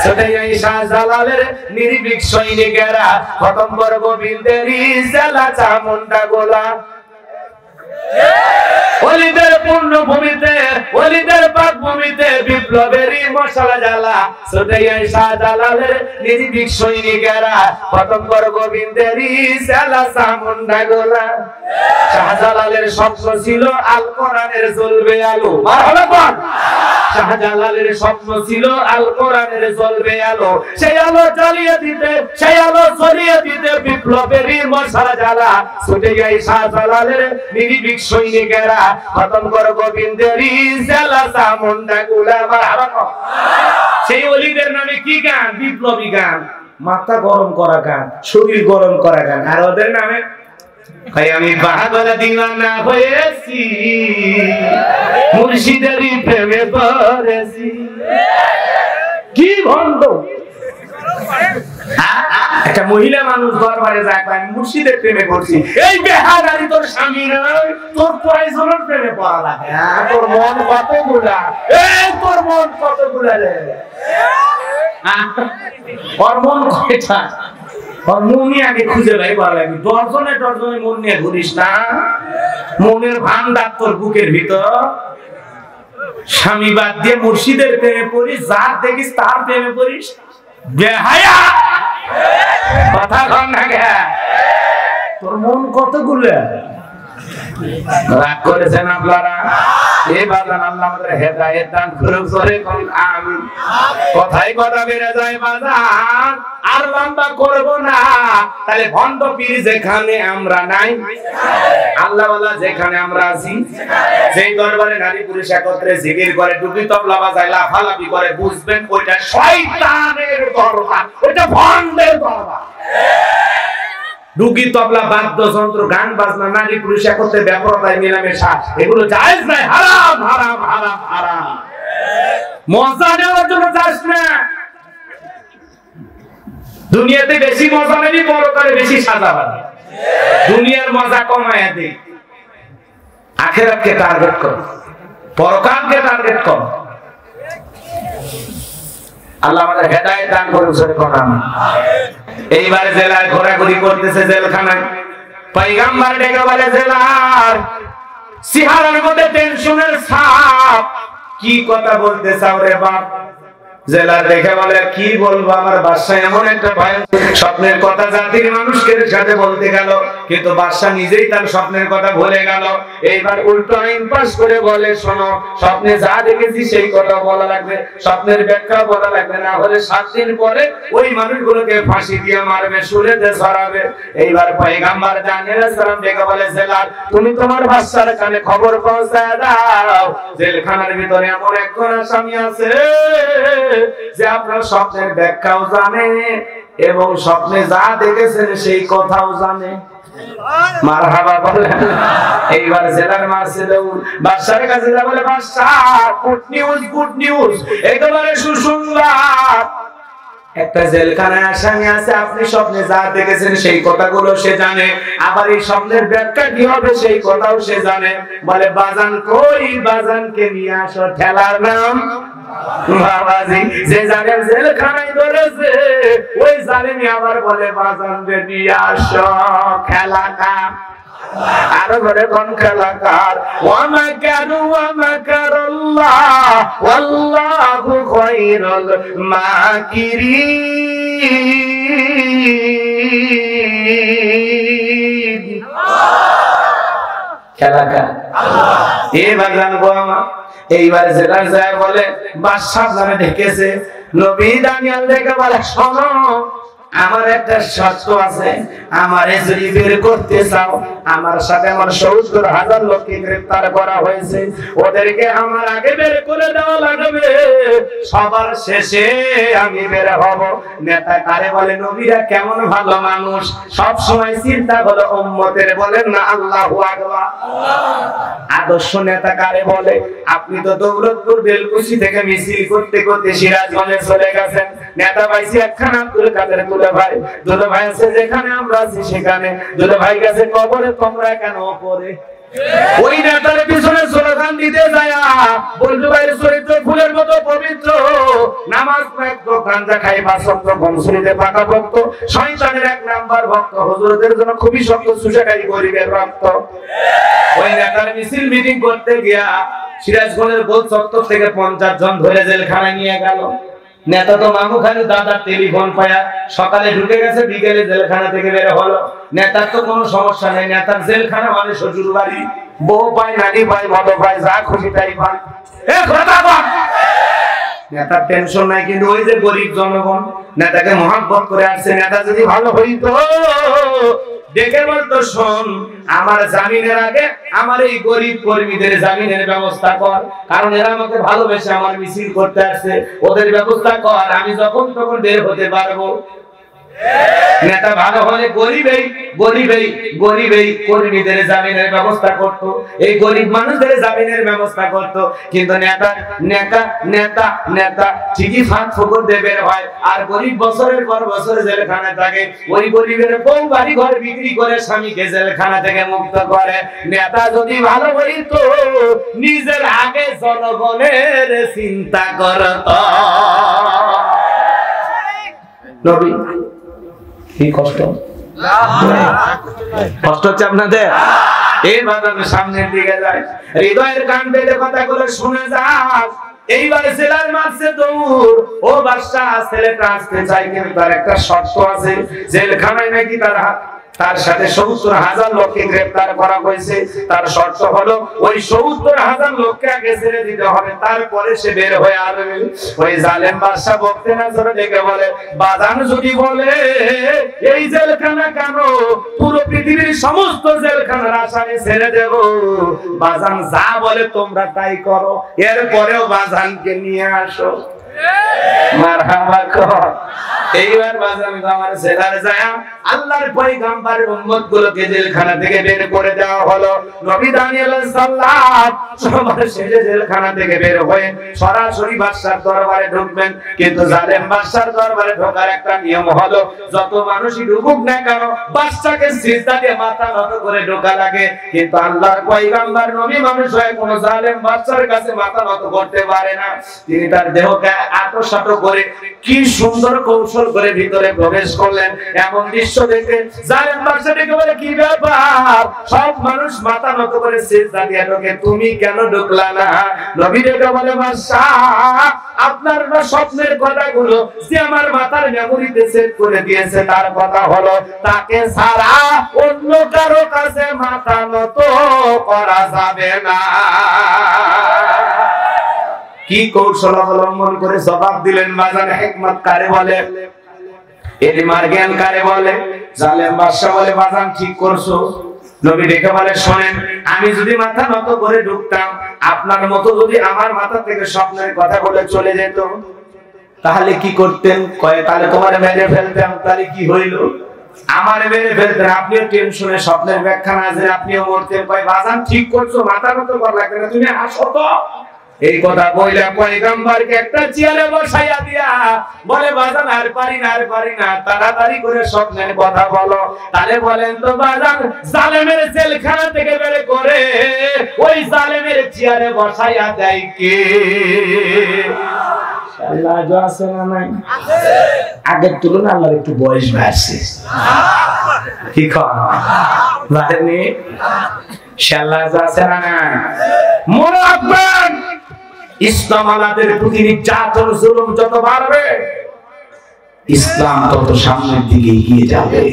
ছোটাই আই শাহজালালের নির্ভীক সৈনিকেরা খতম কর গোবিন্দেরই সেলা চামুন্ডা গুলা ওলিদের পূর্ণ ভূমিতে ওলিদের পাক ভূমিতে বিপ্লবেরই মশালা জ্বালা ছোটাই শাহজালালের নির্ভীক সৈনিকেরা খতম কর গোবিন্দেরই সেলা চামুন্ডা গোলা শাহজালালের স্বপ্ন ছিল আল কোরআনের জ্বলবে আলো মারহাবা শাহজালালের স্বপ্ন ছিল আল কোরআনের জ্বলবে আলো সেই আলো জ্বালিয়ে দিতে সেই আলো জ্বলিয়ে দিতে বিপ্লবেরই মশালা জ্বালা ছোটাই শাহজালালের নির্ভীক সৈনিকেরা খতম কর গোবিন্দেরই সেলা চামুন্ডা গুলা মারহাবা সেই ওলিদের নামে কি গান বিপ্লবী গান মাথা গরম করা গান শরীর গরম করা গান আর ওদের নামে ভাই আমি পাগল দিওয়ানা হয়েছি মুর্শিদেরই প্রেমে পড়েছি কি ভণ্ড একটা মহিলা মানুষ দরবারে যায় আমি মুর্শিদের প্রেমে পড়ছি এই বেহাগারি তোর স্বামী নয় তোর পয়জনের প্রেমে পড়া লাগে তোর মন কতগুলা এই তোর মন কতগুলা রে ওর মন কয়টা ওর মনই আগে খুঁজে বের করা লাগবে দর্জনে দর্জনে মন নিয়ে ঘুরিস না মনের ভান্ডার তোর বুকের ভিতর স্বামী বাদ দিয়ে মুর্শিদের প্রেমে পড়িস যার দেখিস তার প্রেমে পড়িস বেহায়া কথা কন না গে তোর মন কতগুলো রাগ করেছেন আপনারা এই বাজান আল্লাহ আমাদের হেদায়েত দান করুক জোরে কোন আমিন কথাই কথা বেড়ে যায় বাজান আর লম্বা করব না তাহলে ভণ্ড পীর যেখানে আমরা নাই আল্লাহ ওয়ালা যেখানে আমরা আছি যেই দরবারে নারী পুরুষ একত্রে জিকির করে ডুবি তবলা বাজায় লাফালাফি করে বুঝবেন ওইটা শয়তানের দরবার ওইটা ভণ্ডের দরবার ডুগি তবলা বাদ্যযন্ত্র গান বাজনা নারী পুরুষ একত্রে ব্যাপারতায় মেলামেশা এগুলো জায়েজ নাই হারাম হারাম হারাম হারাম মজা নেওয়ার জন্য যাস না দুনিয়াতে বেশি মজা নেবি পরকালে বেশি সাজা পাবি দুনিয়ার মজা কমায় দে আখিরাতকে টার্গেট কর পরকালকে টার্গেট কর আল্লাহ আমাদের হেদায়েত দান করুন জোরে কোন আমিন এইবারে জেলায় ঘোরাঘুরি করতেছে জেলখানায় পয়গম্বর ডেকে বলে জেলার সিহারার মধ্যে টেনশনের ছাপ কি কথা বলতে চাও রে বাপ জেলার দেখে বলে কি বলবো আমার বাদশা এমন একটা ভয়ঙ্কর স্বপ্নের কথা জাতির মানুষকে সাথে বলতে গেল কিন্তু বাদশা নিজেই তার স্বপ্নের কথা ভুলে গেল এইবার উল্টো আইন পাস করে বলে শোনো স্বপ্নে যা দেখেছি সেই কথা বলা লাগবে স্বপ্নের ব্যাখ্যা বলা লাগবে না হলে 7 দিন পরে ওই মানুষগুলোকে ফাঁসি দিয়ে মারবে শুলেতে ছড়াবে এইবার পয়গম্বর জানিয়ে সালাম ডেকে বলে জেলার তুমি তোমার বাদশার কানে খবর পৌঁছায় দাও জেলখানার ভিতরে এমন একজন আসামি আছে যে আপনার স্বপ্নের ব্যাখ্যাও জানে এবং স্বপ্নে যা দেখেছেন সেই কথাও জানে মারহাবা বলে এইবার জেলার মারছে দৌড় বাদশার কাছে যা বলে বাদশাহ গুড নিউজ একেবারে সুসংবাদ একটা জেলখানায় আসামি আছে আপনি স্বপ্নে যা দেখেছেন সেই কথাগুলো সে জানে আবার এই স্বপ্নের ব্যাখ্যা কি হবে সেই কথাও সে জানে বলে বাজান কই বাজানকে নিয়ে আসো ঠেলার নাম বাবাজি যে জানেন জেলখানায় ধরেছে ওই জানেনি আবার বলে বাজানকে নিয়ে আসো খেলাকা আরো ঘরে কোন খেলাকার ওয়া মাকারাল্লাহ ওয়াল্লাহু খায়রুল মাকিরিন খেলাকার এবার জানবো এইবার জেলার যায় বলে বাদশাহ নামে ডেকেছে নবী দানিয়েল দেখে বলে শোনো আমার একটা শর্ত আছে আমারে যদি বের করতে চাও আমার সাথে আমার ৭০,০০০ লোককে গ্রেফতার করা হয়েছে ওদেরকে আমার আগে বের করে দেওয়া লাগবে সবার শেষে আমি বের হব। নেতা কারে বলে? নবীরা কেমন ভালো মানুষ, সব সময় চিন্তা হলো উম্মতের। বলেন না আল্লাহু আকবার। আদর্শ নেতা কারে বলে? আপনি তো দৌলতপুর বেলকুচি থেকে মিছিল করতে করতে সিরাজগঞ্জে চলে গেছেন, নেতা পাইছি একখানা আব্দুল কাদের দুলে ভাই আছে যেখানে আমরা আছি সেখানে, দুলে ভাই গেছে কবরে, তোমরা কেন পড়ে? ওই নেতার পিছনে স্লোগান দিতে যায় বন্ধু ভাইয়ের চরিত্র ফুলের মতো পবিত্র, নামাজ পড়তো, গাঁজা খাই, 5 ওয়াক্ত বংশীতে পাকা ভক্ত, শয়তানের 1 নাম্বার ভক্ত, হুজুরদের জন্য খুবই শক্ত, সুশাকারী গরিবের রক্ত। ওই নেতার মিছিল মিটিং করতে গিয়া সিরাজগঞ্জের বোধ চত্বর থেকে 50 জন ধরে জেলখানায় নিয়ে গেল। নেতা তো মামু খালু দাদার টেলিফোন পায়া সকালে ঢুকে গেছে, বিকেলে জেলখানা থেকে বের হলো। নেতার তো কোনো সমস্যা নেই, নেতার জেলখানা মানে শ্বশুর বাড়ি, বউ পায়, নানি পায়, মদ পায়, যা খুশি তাই পায়। নেতার টেনশন নাই, কিন্তু ওই যে গরিব জনগণ নেতাকে মহব্বত করে আসছে, নেতা যদি ভালো হইতো ডেকে বলতো, শোন আমার জামিনের আগে আমার এই গরিব কর্মীদের জামিনের ব্যবস্থা কর, কারণ এরা আমাকে ভালোবেসে আমার মিছিল করতে আসছে, ওদের ব্যবস্থা কর, আমি যখন তখন বের হতে পারবো। নেতা ভালো হলে গরিবেই কর্মীদের জামিনের ব্যবস্থা করত, এই গরিব মানুষদের জামিনের ব্যবস্থা করত। কিন্তু নেতা ঠিকই ফাঁক ফোকর দেবে হয়, আর গরিব বছরের পর বছর জেলখানায় থাকে। ওই গরিবের বউ বাড়ি ঘর বিক্রি করে স্বামীকে জেলখানা থেকে মুক্ত করে। নেতা যদি ভালো হইতো নিজের আগে জনগণের চিন্তা করত। নবী কি কষ্ট হচ্ছে আপনাদের? এইভাবে সামনের দিকে যায়, হৃদয়ের কান পেতে কথাগুলো শুনে যান। এইবার জেলার মারছে দৌড়, ও বাদশা ছেলেটা আসতে চাই, কিন্তু তার একটা শর্ত আছে, জেলখানায় নাকি তার সাথে ৭০,০০০ লোককে গ্রেফতার করা হয়েছে। তার শর্ত হলো ওই ৭০,০০০ লোককে আগে ছেড়ে দিতে হবে, তারপরে সে বের হয়ে আসবে। ওই জালেম বাদশা বকতে না ধরে ডেকে বলে, বাজান যদি বলে এই জেলখানা কেন, পুরো পৃথিবীর সমস্ত জেলখানার আসামি ছেড়ে দেব। বাজান যা বলে তোমরা তাই করো, এরপরেও বাজানকে নিয়ে আসো। মারহাবা কর। এইবার বাজান আমার জেলার যায় আল্লাহর পয়গম্বরের উম্মতগুলোকে জেলখানা থেকে বের করে দেওয়া হলো। নবী দানিয়েল সাল্লাল্লাহু সবার শেষে জেলখানা থেকে বের হয়ে সরাসরি বাদশার দরবারে ঢুকবেন। কিন্তু জালেম বাদশার দরবারে ঢোকার একটা নিয়ম হলো, যত মানুষই ঢুকুক না কেন বাদশাকে সিজদা দিয়ে মাথা নত করে ঢোকা লাগে। কিন্তু আল্লাহর পয়গম্বর নবী মানুষ হয়ে কোন জালেম বাদশার কাছে মাথা নত করতে পারে না। তিনি তার দেহকে আঁটো করে কি সুন্দর কৌশল করে ভিতরে প্রবেশ করলেন। এমন দৃশ্য দেখে জালেম বাদশা ডেকে বলে, কি ব্যাপার, সব মানুষ মাথা নত করে সিজদা দিয়ে ঢোকে, তুমি কেন ঢুকলা না? নবী ডেকে বলে, বাদশা আপনার স্বপ্নের কথাগুলো যে আমার মাথার মেমোরিতে সেভ করে দিয়েছে, তার কথা হলো তাকে ছাড়া অন্য কারো কাছে মাথা নত করা যাবে না। কি কৌশল অবলম্বন করে জবাব দিলেন বাজান? হিকমত কারে বলে, এলিমার জ্ঞান কারে বলে? জালেম বাদশা বলে, বাজান ঠিক করছো। নবী ডেকে বলে, শোনেন, আমি যদি মাথা নত করে ঢুকতাম, আপনার মতো যদি আমার মাথা থেকে স্বপ্নের কথা বলে চলে যেত, তাহলে কি করতেন? কয়ে, তাহলে তোমার মেরে ফেলতাম। তাহলে কি হইল? আমার মেরে ফেলতেন, আপনিও টেনশনে স্বপ্নের ব্যাখ্যা না জেনে আপনিও মরতেন। কয়, বাজান ঠিক করছো, মাথা নত করা লাগবে না, তুমি হাসো তো। এই কথা বইলা পয়গম্বরকে একটা চেয়ারে বসাইয়া দিয়া বলে, বাজান আর পারি না, তাড়াতাড়ি করে স্বপ্নের কথা বলো। তাহলে বলেন তো বাজান, জালেমের জেলখানা থেকে বের করে ওই জালেমের চেয়ারে বসাইয়া দেয় কে? আল্লাহ আছে না নাই? আগের তুলনায় আল্লাহর একটু বয়স বাড়ছে। কি বাড়েনি? শাল্লাহ আছে না নাই? মনে রাখবেন, ইসলাম আমাদের প্রতি নির্যাতন জুলুম যত বাড়বে, ইসলাম তত সামনের দিকে এগিয়ে যাবে।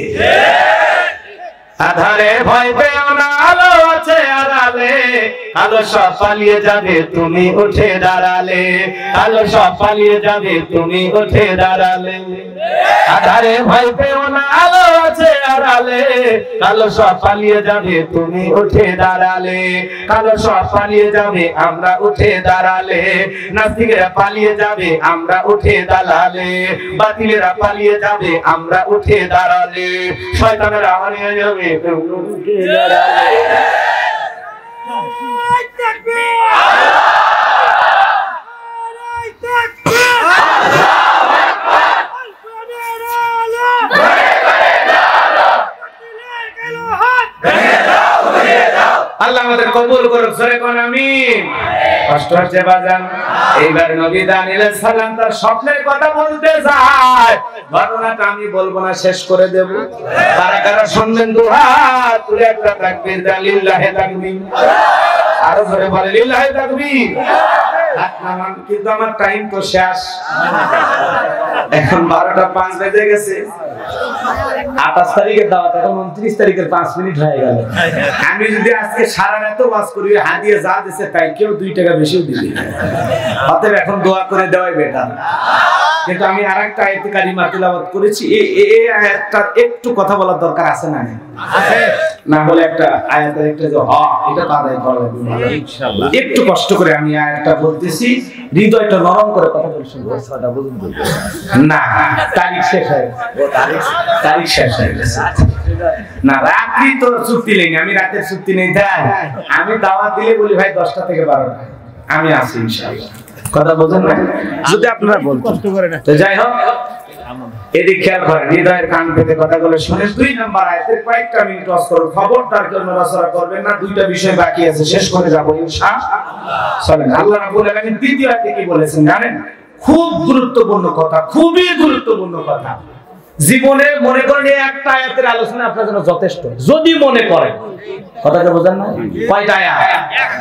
আধারে ভয় পেও না, আলো আছে আড়াল দাঁড়ালে, কালো সব পালিয়ে যাবে তুমি উঠে দাঁড়ালে, কালো সব পালিয়ে যাবে তুমি উঠে দাঁড়ালে। আধারে ভয় পেও না, আলো আছে আড়ালে, কালো সব পালিয়ে যাবে তুমি উঠে দাঁড়ালে, কালো সব পালিয়ে যাবে আমরা উঠে দাঁড়ালে, নাস্তিকেরা পালিয়ে যাবে আমরা উঠে দাঁড়ালে, বাতিলেরা পালিয়ে যাবে আমরা উঠে দাঁড়ালে, শয়তানেরা হারিয়ে যাবে উঠে দাঁড়ালে। আল্লাহ আমাদের কবুল করুক, জোরে কোন আমিন। কষ্ট হচ্ছে বাজান। এইবার নবী দানিয়েল আলাইহিস সালাম তার স্বপ্নের কথা বলতে যায়, ঘটনাটা আমি বলবো না, শেষ করে দেব। কারা কারা শুনবেন দুহাত তুলে একটা তাকবীর দেন, লিল্লাহি তাকবীর। আরো জোরে বলে লিল্লাহি তাকবীর। কিন্তু আমার টাইম তো শেষ, এখন 12টা 5 বেজে গেছে। 28 তারিখের দাওয়াত, এখন 29 তারিখের 5 মিনিট হয়ে গেল। আমি যদি আজকে সারা রাত ওয়াজ করি, হাদিয়া যা দিছে তাই কেউ 2 টাকা বেশিও দিবে, অতএব এখন দোয়া করে দেওয়াই বেটার। কিন্তু আমি আরেকটা আয়াত কারিমা তেলাওয়াত করেছি, এই আয়াতটার একটু কথা বলার দরকার আছে না? আছে না? হলে একটা আয়াতের একটা যে এটা আদায় করা হবে ইনশাআল্লাহ। একটু কষ্ট করে আমি আয়াতটা বলতেছি, হৃদয়টা নরম করে কথা বলছেন, কথাটা বুঝুন না। তারিখ শেষ হয়ে গেছে, তারিখ শেষ হয়ে গেছে না। রাত্রি তো চুক্তি নেই, আমি রাতের চুক্তি নেই। আমি দাওয়াত দিলে বলি ভাই 10টা থেকে 12টা আমি আসি ইনশাআল্লাহ। কথা বোঝেন না? যদি আপনারা বলতে কষ্ট করে না তো যাই হোক, এদিক খেয়াল করেন, হৃদয়ের কান পেতে কথাগুলো শুনে 2 নাম্বার আয়াতের কয়েকটা মিনিট ওয়াজ করুন। খবরদার কেউ নড়াচড়া করবেন না, 2টা বিষয় বাকি আছে, শেষ করে যাব ইনশাআল্লাহ। চলেন। আল্লাহ রাব্বুল আলামিন দ্বিতীয় আয়াতে কি বলেছেন জানেন? খুব গুরুত্বপূর্ণ কথা, খুবই গুরুত্বপূর্ণ কথা। জীবনে মনে করেন এই একটা আয়াতের আলোচনা আপনার জন্য যথেষ্ট, যদি মনে করেন। কথাটা বোঝেন না? কয়টা আয়াত?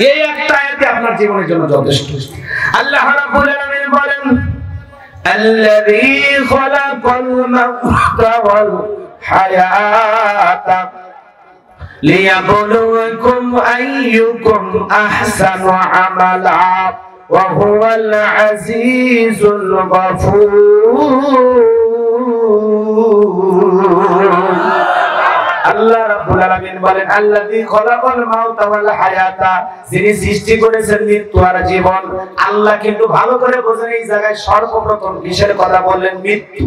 এই একটা আয়াতে আপনার জীবনের জন্য যথেষ্ট। আল্লাহ রাব্বুল আলামিন বলেন, আল্লাযী খালাকাল মাউতা ওয়াল হায়াতা লিয়াবলুয়াকুম আইয়ুকুম আহসানু আমালা ওয়া হুয়াল আজিজুল গফুর। আল্লাহ রাব্বুল আলামিন বলেন, আল্লাযী খালাকাল মাউতা ওয়াল হায়াতা, যিনি সৃষ্টি করেছেন মৃত্যু আর জীবন। আল্লাহ কিন্তু ভালো করে বোঝেন, এই জায়গায় সর্বপ্রথম কিসের কথা বললেন? মৃত্যু।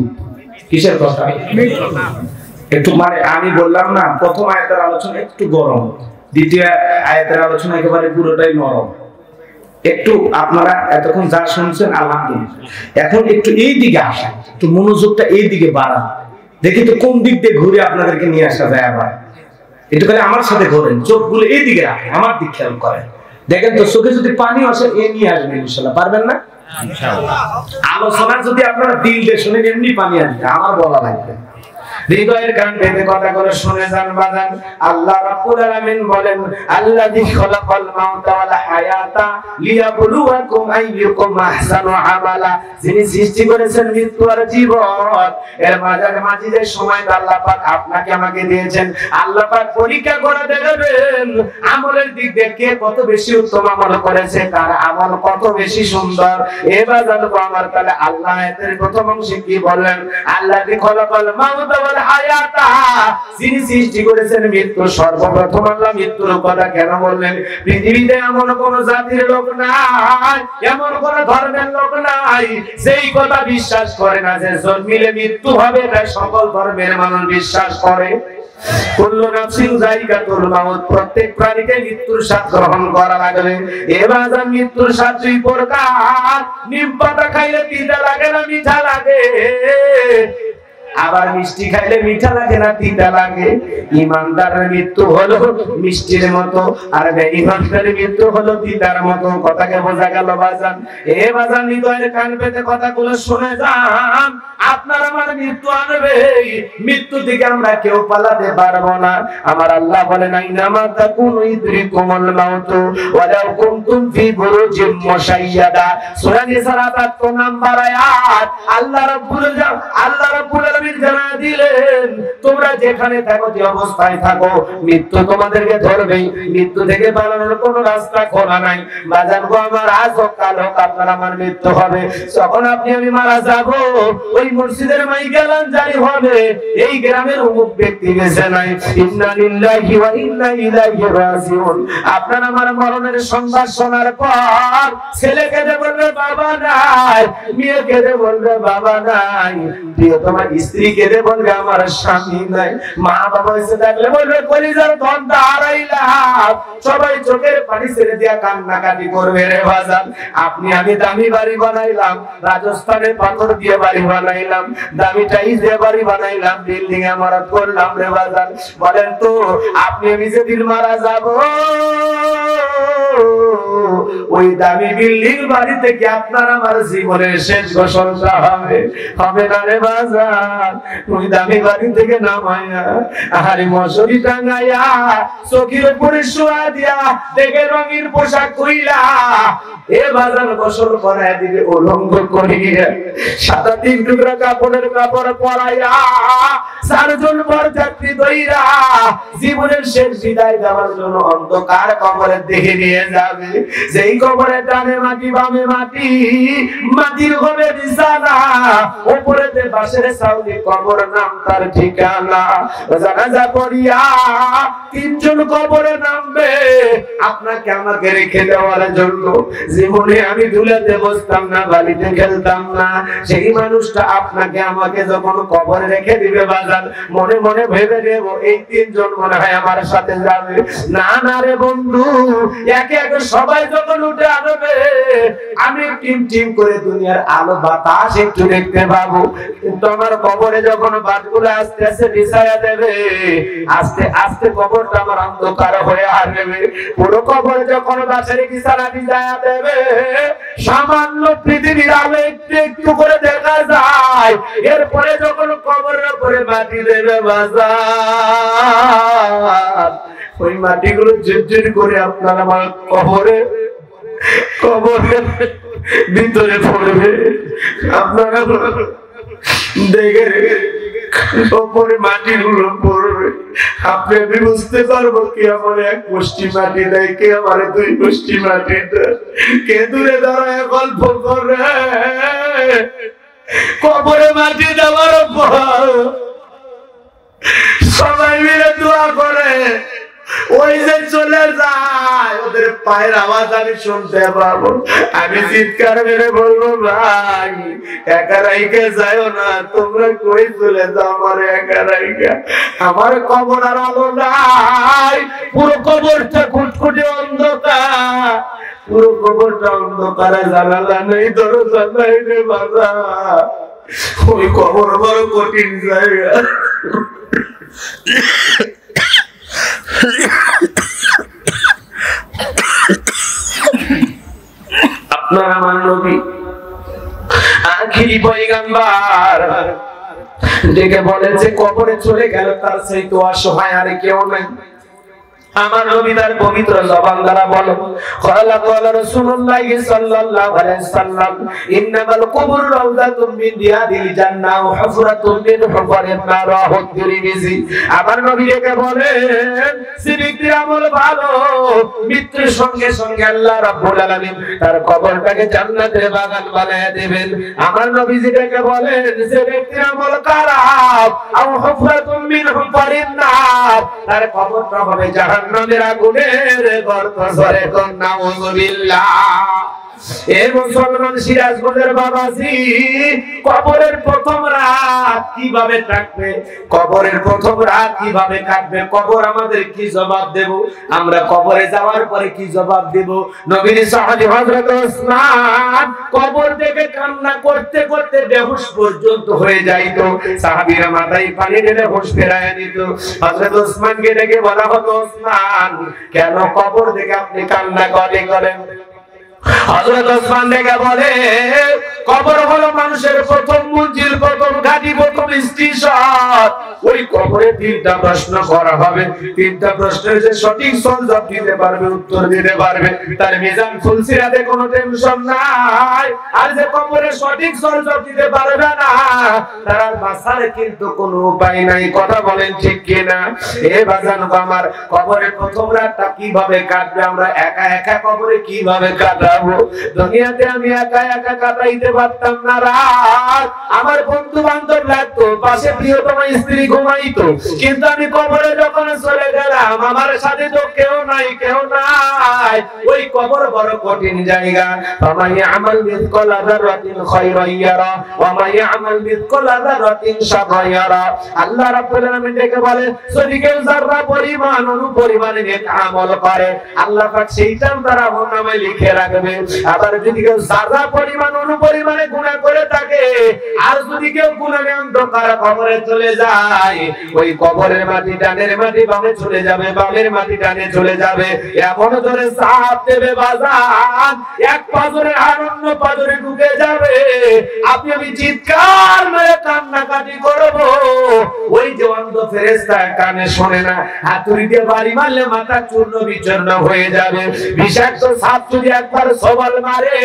কিসের কথা? মৃত্যু। একটু মানে আমি বললাম না, প্রথম আয়াতের আলোচনা একটু গরম, দ্বিতীয় আয়াতের আলোচনা একেবারে পুরোটাই নরম। একটু আপনারা এতক্ষণ যা শুনছেন আলহামদুলিল্লাহ, এখন একটু এই দিকে আসেন, একটু মনোযোগটা এই দিকে বাড়ান, দেখি তো কোন দিক দিয়ে ঘুরে আপনাদেরকে নিয়ে আসা যায়। আবার একটু করে আমার সাথে ঘোরেন, চোখগুলো এই দিকে রাখেন, আমার দিক খেয়াল করেন। দেখেন তো চোখে যদি পানি আসে, এ নিয়ে আসবেন ইনশাআল্লাহ। পারবেন না? ইনশাআল্লাহ। আলোচনা যদি আপনারা দিল দিয়ে শুনেন, এমনি পানি আসবে, আমার বলা লাগবে। হৃদয়ের কান পেতে কথাগুলো শুনে যান বাজান। আল্লাহ রাব্বুল আলামিন বলেন, আল্লাযী খালাকাল মাউতা ওয়াল হায়াতা লিয়াবলুয়াকুম আইয়ুকুম আহসানু আমালা, যিনি সৃষ্টি করেছেন মৃত্যু আর জীবন। এর মাঝে যে সময়টা আল্লাহ পাক আপনাকে আমাকে দিয়েছেন, আল্লাহ পাক পরীক্ষা করে দেখবেন আমলের দিক দিয়ে কে কত বেশি উত্তম আমল করেছে, তার আমল কত বেশি সুন্দর। এবার জানবো আমার। তাহলে আল্লাহ এর প্রথম অংশে কি বললেন? আল্লাযী খালাকাল মাউতা ওয়াল হায়াতা, যিনি সৃষ্টি করেছেন মৃত্যু। সর্বপ্রথম আল্লাহ মৃত্যুর কথা কেন বললেন? পৃথিবীতে এমন কোন জাতির লোক নাই, এমন কোন ধর্মের লোক নাই সেই কথা বিশ্বাস করে না যে জন্মিলে মৃত্যু হবে। তাই সকল ধর্মের মানুষ বিশ্বাস করে কুল্লু নাফসিন যায়িকাতুল মাউত, প্রত্যেক প্রাণীকে মৃত্যুর স্বাদ গ্রহণ করা লাগবে। এবার মৃত্যুর স্বাদ 2 প্রকার। নিম পাতা খাইলে তিতা লাগে না মিঠা লাগে, আবার মিষ্টি খাইলে মিঠা লাগে না তিতা লাগে। ইমানদারের মৃত্যু হলো মিষ্টির মতো, আর বেঈমানদের মৃত্যু হলো তিতার মতো। কথাকে বোঝা গেল বাজান? এ বাজান, হৃদয়ের কান পেতে কথাগুলো শুনে যান। আপনার আমার মৃত্যু আনবে, মৃত্যু থেকে আমরা কেউ পালাতে পারবো না। আমার আল্লাহ বলেন, আইনামা তাকুনু ইদরিকুমুল মাউত ওয়ালাউ কুনতুম ফি বুরুজিম মুশাইয়াদা। সূরা নিসার ৭ নম্বর আয়াত। আল্লাহ রাব্বুল আলামিন আলামিন জানা দিলেন তোমরা যেখানে থাকো, যে অবস্থায় থাকো, মৃত্যু তোমাদেরকে ধরবেই, মৃত্যু থেকে পালানোর কোনো রাস্তা খোলা নাই। বাজান গো আমার, আজ হোক কাল হোক আপনার আমার মৃত্যু হবে। যখন আপনি আমি মারা যাব, ওই মসজিদের মাইকেলান জারি হবে, এই গ্রামের অমুক ব্যক্তি বেঁচে নাই, ইন্না লিল্লাহি ওয়া ইন্না ইলাইহি রাজিউন। আপনার আমার মরণের সংবাদ শোনার পর ছেলে কেঁদে বলবে বাবা নাই, মেয়ে কেঁদে বলবে বাবা নাই, প্রিয়তমা স্ত্রী কেঁদে বলবে আমার স্বামী নাই, মা বাবা এসে থাকলে বলবে কলিজার ধনটা হারাইলাম। সবাই চোখের পানি ছেড়ে দিয়া কান্নাকাটি করবে রে বাজান। আপনি আমি দামি বাড়ি বানাইলাম, রাজস্থানে পাথর দিয়ে বাড়ি বানাইলাম, দামি টাইলস দিয়ে বাড়ি বানাইলাম, বিল্ডিং ইমারত করলাম রে বাজান। বলেন তো আপনি আমি যেদিন মারা যাব, ওই দামি বিল্ডিং বাড়ি থেকে আপনার আমার জীবনের শেষ ঘোষণা হবে, হবে না রে বাজান? ওই দামি বাড়ি থেকে নামাইয়া আহারে মশারি টাঙ্গাইয়া চোখের উপরে শোয়া দিয়া দেখে রঙিন পোশাক কইলা এ বাজান গোসল করায় দিবে, উলঙ্গ করিয়া সাদা 3 টুকরা কাপড়ের কাপড় পরাইয়া 4 জন বরযাত্রী দইরা জীবনের শেষ বিদায় দেওয়ার জন্য অন্ধকার কবরের দিকে নিয়ে যাবে। যেই কবরে ডানে মাটি বামে মাটি, মাটির হবে বিছানা, উপরেতে বাঁশের ছাউনি, কবর নাম তার ঠিকানা। জানাজা পড়িয়া 3 জন কবরে নামবে আপনাকে আমাকে রেখে দেওয়ার জন্য। জীবনে আমি ধুলাতে বসতাম না, বালিতে খেলতাম না, সেই মানুষটা আপনাকে আমাকে যখন কবরে রেখে দিবে বাজার, মনে মনে ভেবে নেব এই 3 জন মনে হয় আমার সাথে যাবে। না না রে বন্ধু, একে একে সবাই যখন উঠে আসবে, আমি টিম টিম করে দুনিয়ার আলো বাতাস একটু দেখতে পাবো, কিন্তু আমার কবরে যখন বাতগুলো আস্তে আস্তে বিছায়া দেবে, আস্তে আস্তে কবরটা আমার অন্ধকার হয়ে আসবে। পুরো কবরে যখন বাঁশের বিছানা বিছায়া দেবে, সামান্য পৃথিবীর আলো একটু একটু করে দেখা যায়। এরপরে যখন কবরের উপরে মাটি দেবে বাজার, ওই মাটিগুলো ঝিরঝির করে আপনার আমার কবরের ভিতরে পড়বে। আপনারা দেখে ওপরে মাটিগুলো পড়বে, আপনি আমি বুঝতে পারবো কে আমার 1 মুষ্টি মাটি দেয়, কে আমার 2 মুষ্টি মাটি দেয়, কে দূরে দাঁড়ায় গল্প করে। কবরে মাটি দেওয়ার পর সবাই মিলে দোয়া করে, ওই যে চলে যায় ওদের পায়ের আওয়াজ আমি শুনতে পাবো। আমি চিৎকার মেরে বলবো ভাই একা রাইখে যাও না, তোমরা কই চলে যাও, আমার একা রাইখা, আমার কবর আর আলো নাই, পুরো কবরটা খুটখুটে অন্ধকার, পুরো কবরটা অন্ধকারে, জানালা নেই, দরজা নাই রে বাবা। ওই কবর বড় কঠিন জায়গা। আপনার আমার নবী আখিরি পয়গম্বর ডেকে বলেছে কবরে চলে গেল, তার সেই তো অসহায় আর কেউ নাই। আমার নবী তার পবিত্র জবান দ্বারা বলেন, ক্বালা ক্বালা রাসূলুল্লাহ সাল্লাল্লাহু আলাইহি ওয়াসাল্লাম, ইন্নামাল কুবুর রাউযাতুম মিন রিয়াদিল জান্নাহ ওয়া হুফরাতুম মিন হুফারিন নার, রাওয়াহু তিরমিজি। আমার নবী কে বলেন যে ব্যক্তির আমল ভালো, মৃত্যুর সঙ্গে সঙ্গে আল্লাহ রাব্বুল আলামিন তার কবরটাকে জান্নাতের বাগান বানায় দিবেন। আমার নবী যেটাকে বলেন যে ব্যক্তির আমল খারাপ, আও হুফরাতুম মিন হুফারিন নার, তার কবরটা হবে জাহান্নাম নামের আগুনের গর্ত। জোরে কোন নাউযুবিল্লাহ। এ মুসলমান সিরাজগঞ্জের বাবাজি, কবরের প্রথম রাত কিভাবে কাটবে, কবরের প্রথম রাত কিভাবে কাটবে, কবর আমাদের কি জবাব দেব, আমরা কবরে যাওয়ার পরে কি জবাব দেব। নবীর সাহাবী হযরত ওসমান কবর থেকে কান্না করতে করতে বেহুশ পর্যন্ত হয়ে যাইত, সাহাবীরা মাথায় পানি ঢেলে হুঁশ ফেরায় নিত। হযরত ওসমানকে ডেকে বলা হতো, ওসমান কেন কবর থেকে আপনি কান্না করেন? হযরত ওসমান ডেকে বলে, কবর হলো মানুষের প্রথম মঞ্জিল, প্রথম ঘাঁটি, প্রথম স্টেশন। ওই কবরে তিনটা প্রশ্ন করা হবে। তিনটা প্রশ্নের যে সঠিক জবাব দিতে পারবে, উত্তর দিতে পারবে, তার মিজান ফুলসিরাতে কোনো টেনশন নাই। আর যে কবরে সঠিক জবাব দিতে পারবে না, তার বাঁচার কিন্তু কোনো উপায় নাই। কথা বলেন ঠিক কিনা? এ বাজান আমার, কবরে প্রথম রাতটা কিভাবে কাটবে? আমরা একা একা কবরে কিভাবে কাটাবো? দুনিয়াতে আমি একা একা কাটাইতে পারতাম না রাত। আমার বন্ধু বান্ধব লাগতো, পাশে প্রিয়তম স্ত্রী ঘুমাইতো, কিন্তু আমি কবরে যখন চলে গেলাম, আমার সাথে তো কেউ নাই, কেউ নাই। ওই কবর বড় কঠিন জায়গা। ফামান ইয়ামাল মিসকালা যাররাতিন খায়রান ইয়ারা ওয়া মান ইয়ামাল মিসকালা যাররাতিন শাররান ইয়ারা। আল্লাহ রাব্বুল আলামিন ডেকে বলে, যদি কেউ যাররা পরিমাণ অনুপরিমাণে নেক আমল করে, আল্লাহ পাক সেইটাও তার আমলনামায় লিখে রাখবে। আবার যদি কেউ যাররা পরিমাণ অনুপরিমাণে গুনাহ করে থাকে, আর যদি কেউ গুনাহে অন্ধকার কবরে চলে যায়, ওই কবরের মাটি ডানের মাটি বামে চলে যাবে, বামের মাটি ডানে চলে যাবে। এমন ধরে চাপ দেবে বাজান, এক পাজরের আর অন্য পাজরে ঢুকে যাবে। আপনি আমি চিৎকার মেরে কান্নাকাটি করব। ওই যে অন্ধ ফেরেশতা কানে শোনে না, হাতুড়ি দিয়ে বাড়ি মারলে মাথা চূর্ণ বিচূর্ণ হয়ে যাবে। বিষাক্ত সাপ যদি একবার সবল মারে,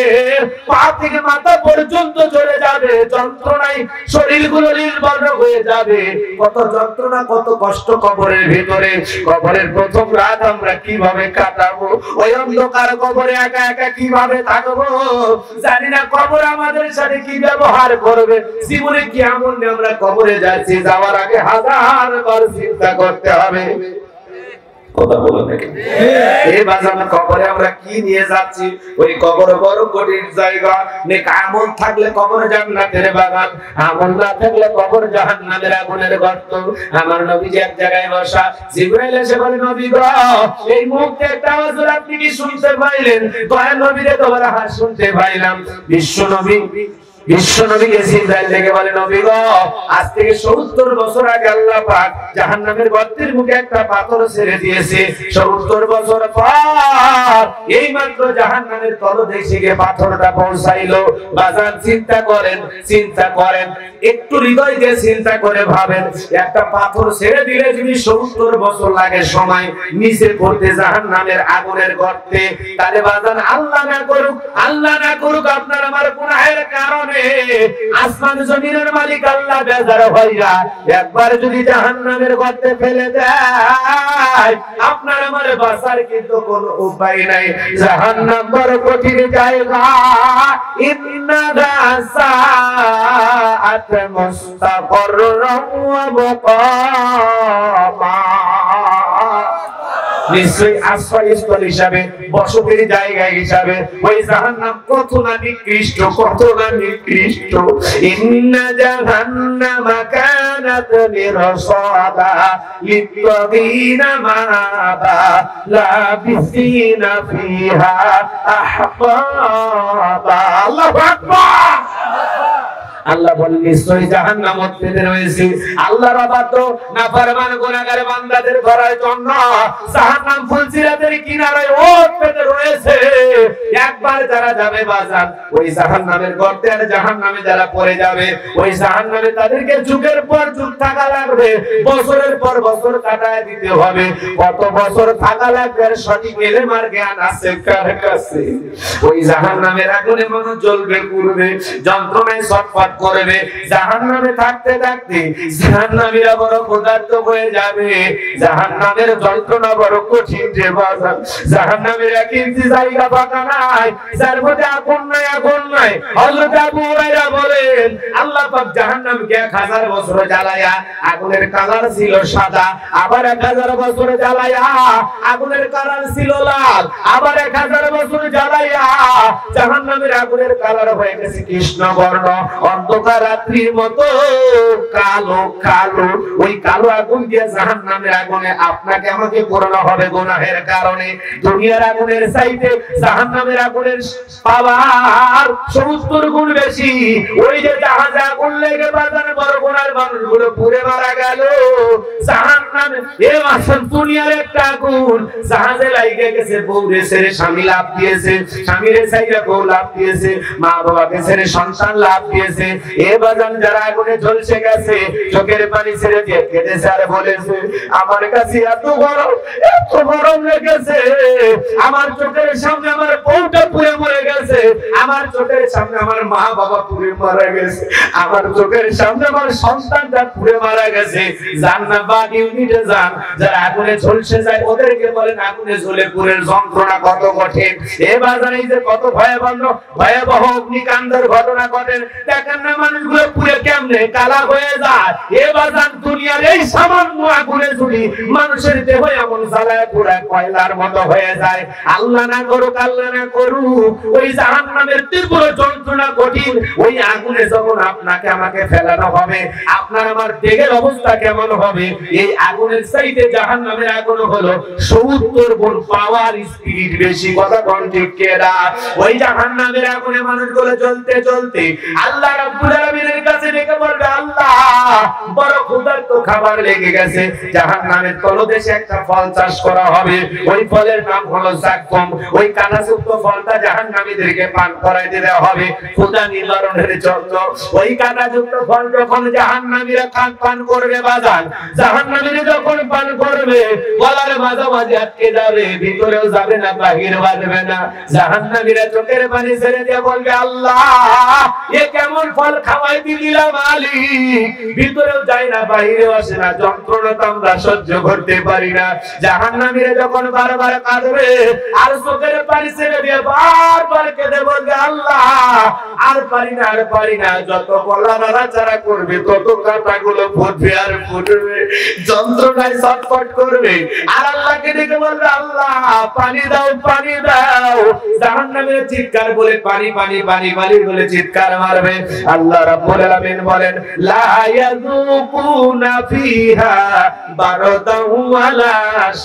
পা থেকে মাথা পর্যন্ত চলে যাবে। যন্ত্রণায় শরীরগুলো নির্বল হয়ে যাবে। কত যন্ত্রণা, কত কষ্ট কবরের ভিতরে। কবরের প্রথম রাত আমরা কিভাবে কাটাবো? ওই অন্ধকার কবরে একা একা কিভাবে থাকবো? জানি না কবর আমাদের সাথে কি ব্যবহার করবে। জীবনে কি এমন আমরা কবরে যাচ্ছি, যাওয়ার আগে হাজার বার চিন্তা করতে হবে। কথা বলো নাকি? এই বাজানো কবরে আমরা কি নিয়ে যাচ্ছি? ওই কবর বড় কঠিন জায়গা। নেক আমল থাকলে কবর জান্নাতের বাগান, আমল না থাকলে কবর জাহান্নামের আগুনের গর্ত। আমার নবীজি এক জায়গায় বসা, জিবরাইল এসে বলে, নবী গো, এই মুহূর্তে একটা আওয়াজ আপনি কি শুনতে পাইলেন? দয়া নবীরে তোমার হাত শুনতে পাইলাম। বিশ্ব নবীকে জিবরাইল ডেকে বলে, নবী গো, আজ থেকে 70 বছর আগে আল্লাহ পাক জাহান্নামের গর্তের মুখে একটা পাথর ছেড়ে দিয়েছে। 70 বছর পর এই মাত্র জাহান্নামের তলদেশে গিয়ে পাথরটা পৌঁছাইলো। বাজার চিন্তা করেন, একটু হৃদয় দিয়ে চিন্তা করে ভাবেন, একটা পাথর ছেড়ে দিলে যদি 70 বছর লাগে সময় নিচে পড়তে জাহান্নামের আগুনের গর্তে, তাহলে বাজার আল্লাহ না করুক আপনার আমার গুনাহের কারণে আসমান জমিনের মালিক আল্লাহ বেজার হইয়া একবার যদি জাহান্নামের গর্তে ফেলে দেয়, আপনার আমার বাঁচার কিন্তু কোনো উপায় নাই। জাহান্নাম বড় কঠিন জায়গা। ইন্নাহা সাআত মুস্তাকররান ওয়া মুকামা। নিশ্চয়ই আশ্রয়স্থল হিসাবে, বসতির জায়গা হিসাবে ওই জাহান্নাম কত না নিকৃষ্ট, কত না নিকৃষ্ট। ইন্না জাহান্নামা কানাত মিরসাদা লিত্তাগিনা মাআবা লাবিসিনা ফিহা আহকাবা। আল্লাহু আকবার। আল্লাহ বলেন, নিশ্চয়ই জাহান্নাম উৎপেতে রয়েছে। আল্লাহর অবাধ্য নাফরমান গুনাহগার বান্দাদের ধরার জন্য জাহান্নাম ফুলসিরাতের কিনারায় উৎপেতে রয়েছে। একবার যারা যাবে বাজার ওই জাহান্নামের গর্তে, আর জাহান্নামে যারা পড়ে যাবে ওই জাহান্নামে তাদেরকে যুগের পর যুগ থাকা লাগবে, বছরের পর বছর কাটায় দিতে হবে। কত বছর থাকা লাগবে আর সঠিক ইলম আর জ্ঞান আছে কার কাছে? ওই জাহান্নামের আগুনে মনে জ্বলবে, পুড়বে, যন্ত্রণায় ছটফট করবে। জাহান্নামে থাকতে থাকতে জাহান্নামীরা বড় ক্ষুধার্ত হয়ে যাবে। জাহান্নামের যন্ত্রণা বড় কঠিন যে বাজার। জাহান্নামের এক ইঞ্চি জায়গা ফাঁকা নাই যার মধ্যে আগুন নাই। হযরত আবু হুরায়রা বলেন, আল্লাহ পাক জাহান্নামকে 1000 বছর জ্বালায়া আগুনের কালার ছিল সাদা, আবার 1000 বছর জ্বালায়া আগুনের কালার ছিল লাল, আবার 1000 বছর জ্বালায়া জাহান্নামের আগুনের কালার হয়ে গেছে কৃষ্ণ বর্ণ। অন্ধকার রাত্রির মতো কালো কালো। ওই কালো আগুন দিয়ে জাহান্নামের আগুনে আপনাকে আমাকে পোড়ানো হবে গুনাহের কারণে। দুনিয়ার আগুনের চাইতে জাহান্নামের আগুনের পাওয়ার 70 গুণ বেশি। ওই যে জাহাজে আগুন লেগে বাজারে বড় গুনার মানুষগুলো পুড়ে মারা গেল, জাহান্নামে এ মাসন দুনিয়ার একটা আগুন জাহাজে লাগিয়ে গেছে। বউরে ছেড়ে স্বামী লাভ দিয়েছে, স্বামীরে চাইলে বউ লাভ দিয়েছে, মা বাবাকে ছেড়ে সন্তান লাভ দিয়েছে, এ বাজান যারা আগুনে ঝলসে গেছে চোখের পানি ছেড়ে দিয়ে কেঁদেছে আর বলেছে আমার কাছে এত গরম লেগেছে, আমার চোখের সামনে আমার বউটা পুড়ে মরে গেছে, আমার চোখের সামনে আমার মা বাবা পুড়ে মারা গেছে, আমার চোখের সামনে আমার সন্তানটা পুড়ে মারা গেছে। যান না বাদ ইউনিটে যান, যারা আগুনে ঝলসে যায় ওদেরকে বলেন আগুনে ঝলে পুড়ের যন্ত্রণা কত কঠিন। এ বাজান এই যে কত ভয়াবহ অগ্নিকাণ্ডের ঘটনা ঘটে, দেখেন না মানুষগুলো পুড়ে কেমনে কালা হয়ে যায়। এ বাজান দুনিয়ার এই সামান্য আগুনে ঝুলি মানুষের দেহ এমন জ্বালায় পুরায় কয়লার মতো হয়ে যায়। আল্লাহ না করুক, আল্লাহ না করুক, ওই জাহান্নামের তীব্র যন্ত্রণা কঠিন। ওই আগুনে যখন আপনাকে আমাকে ফেলানো হবে, আপনার আমার দেহের অবস্থা কেমন হবে? এই আগুনের চাইতে জাহান্নামের আগুন হলো 70 গুণ পাওয়ার স্পিরিট বেশি। কথা কোন ঠিক কেডা? ওই জাহান্নামের আগুনে মানুষগুলো জ্বলতে জ্বলতে আল্লাহ রাব্বুল আলামিনের কাছে ডেকে বলবে আল্লাহ বড় ক্ষুধার্ত, খাবার লেগে গেছে। জাহান্নামের তলদেশে একটা ফল চাষ করা হবে, ওই ফলের নাম হলো যাক্কুম। ওই কাঁটাযুক্ত ফলটা জাহান্নামীদেরকে পান করাইতে দেওয়া হবে ক্ষুধা নিবারণের জন্য। ওই কাঁটাযুক্ত ফল যখন জাহান্নামীরা পান করবে বাজান, জাহান্নামীরা যখন পান করবে গলার মাঝামাঝি আটকে যাবে, ভিতরেও যাবে না, বাহির বাজবে না। জাহান্নামীরা চোখের পানি ছেড়ে দিয়ে বলবে আল্লাহ এ কেমন ফল খাওয়াইতে দিলাম মালিক, ভিতরেও যায় না, বাহিরেও আসে না, যন্ত্রণা তো আমরা সহ্য করতে পারি না। জাহান্নামীরা যখন বারবার কাঁদবে আর চোখের পানি ছেড়ে দিয়ে বারবার কেঁদে বলবে আল্লাহ আর পারি না, আর পারি না। যত গলা নাড়াচাড়া করবে তত কাঁটাগুলো ফুটবে আর ফুটবে, যন্ত্রণায় ছটফট করবে আর আল্লাহকে ডেকে বলবে আল্লাহ পানি দাও, পানি দাও। জাহান্নামীরা চিৎকার বলে পানি পানি পানি পানি বলে চিৎকার মারবে। আল্লাহ রাব্বুল আলামিন বলেন লা ইয়াযুকুনা ফিহা বারদান ওয়ালা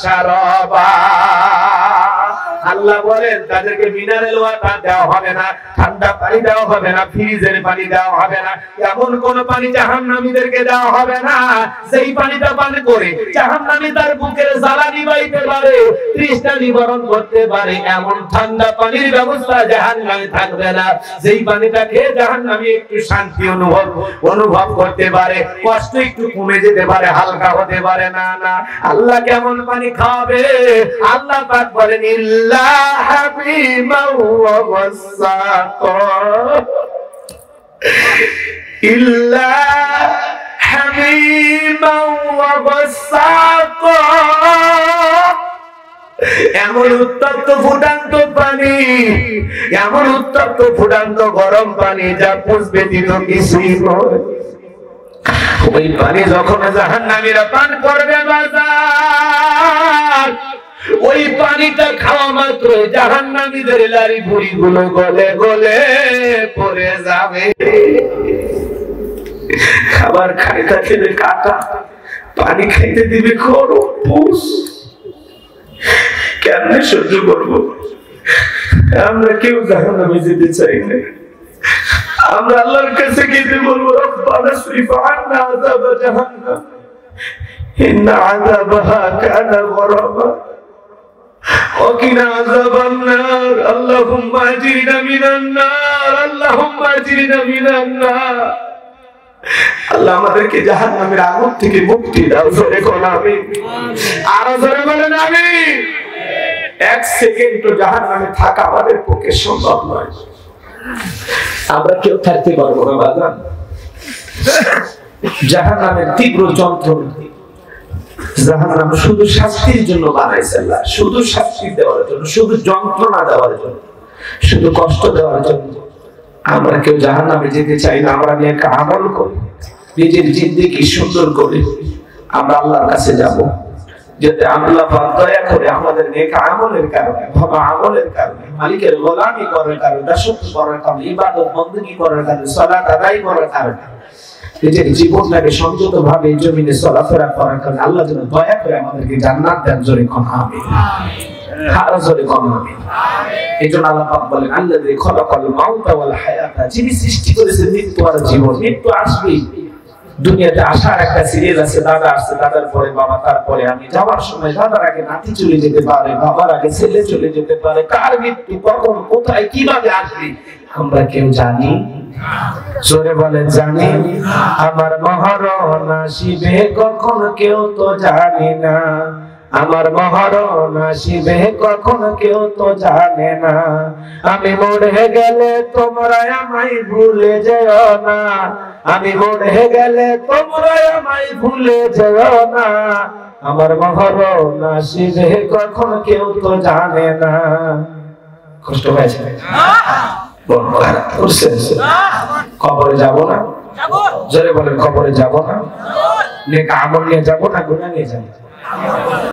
শারাবা। আল্লাহ বলেন তাদেরকে মিনারেল ওয়াটার দেওয়া হবে না, ঠান্ডা পানি দেওয়া হবে না, ফ্রিজের পানি দেওয়া হবে না, এমন কোন পানি জাহান্নামীদেরকে দেওয়া হবে না সেই পানিটা পান করে জাহান্নামী তার বুকের জ্বালা নিবাইতে পারে, তৃষ্ণা নিবারণ করতে পারে, এমন ঠান্ডা পানির ব্যবস্থা জাহান্নামে থাকবে না। যেই পানিটা খেয়ে জাহান্নামী একটু শান্তি অনুভব করতে পারে, কষ্ট একটু কমে যেতে পারে, হালকা হতে পারে। না না, আল্লাহ কেমন পানি খাওয়াবে? আল্লাহ পাক বলেন ইল্লা হাবিবান ওয়া ওয়াসাকা, ইল্লা হাবিবান ওয়া ওয়াসাকা। এমন উত্তপ্ত ফুটান্ত পানি, এমন উত্তপ্ত ফুটান্ত গরম পানি যা পুষ ব্যতীত কিছুই নয়। ওই পানি যখন জাহান্নামীরা পান করবে বাজার, ওই পানিটা খাওয়া মাত্র জাহান্নামীদের লারি ভুড়ি গুলো গলে গলে পড়ে যাবে। খাবার খাইতে খেলে কাটা, পানি খাইতে দিবে গরম পুষ। কেমনে সহ্য করবো? আমরা কেউ জাহান্নামে যেতে চাই না। আমরা আল্লাহর কাছে গিয়ে বলবো রব্বানা সরিফ আন্না আযাব জাহান্নাম ইন্না আযাবাহা কানা গরাবা ওয়াকিনা আযাবান নার আল্লাহুম্মা আজিরনা মিনান নার আল্লাহুম্মা আজিরনা মিনান নার। আল্লাহ আমাদেরকে জাহান্নামের আগুন থেকে মুক্তি দাও। জোরে বলো আমিন। আর জোরে বলেন আমিন। এক সেকেন্ড তো জাহান্নামে থাকা আমাদের পক্ষে সম্ভব নয়, আমরা কেউ থাকতে পারবো না বাজান। জাহান্নামের তীব্র যন্ত্রণা, জাহান্নাম শুধু শাস্তির জন্য বানাইছে আল্লাহ, শুধু শাস্তি দেওয়ার জন্য, শুধু যন্ত্রণা দেওয়ার জন্য, শুধু কষ্ট দেওয়ার জন্য। আমরা কেউ জাহান্নামে যেতে চাই না। আমরা নিয়ে একটা আমল করি, নিজের জিন্দেগি সুন্দর করে আমরা আল্লাহর কাছে যাব, যাতে আল্লাহ পাক দয়া করে আমাদের নেক আমলের কারণে, ভালো আমলের কারণে, মালিকের গোলামি করার কারণে, দাসত্ব করার কারণে, ইবাদত বندگی করার কারণে, সালাত আদায় করার কারণে, নিজের জীবনটাকে সংযত ভাবে জমিনে চলাফেরা করার কারণে আল্লাহ যেন দয়া করে আমাদেরকে জান্নাত দেন। জোরে কোন আমিন। আরো জোরে কোন আমিন। এইজন্য আল্লাহ পাক বলেন আল্লাযী খালাকাল মাউতা ওয়াল হায়াতা, যিনি সৃষ্টি করেছেন মৃত্যু আর জীবন। মৃত্যু আসবেই, দুনিয়াতে আসার একটা সিরিয়াল আছে। দাদা আসছে, দাদার পরে বাবা, তারপরে আমি। যাওয়ার সময় দাদার আগে নাতি চলে যেতে পারে, বাবার আগে ছেলে চলে যেতে পারে। কার মৃত্যু কখন, কোথায়, কিভাবে আসবে আমরা কেউ জানি জোরে বলেন জানি। আমার মহরণ আসিবে কখন কেউ তো জানি না, আমার মহরণ আসিবে কখন কেউ তো জানে না। আমি মরে গেলে তোমরা আমায় ভুলে যেও না, আমি মরে গেলে তোমরা আমায় ভুলে যেও না। আমার মহরণ আসিবে কখন কেউ তো জানে না। কষ্ট হয়েছে? কবরে যাব না? জোরে বলেন কবরে যাব না? নেক আমল নিয়ে যাব না গুনাহ নিয়ে যাব?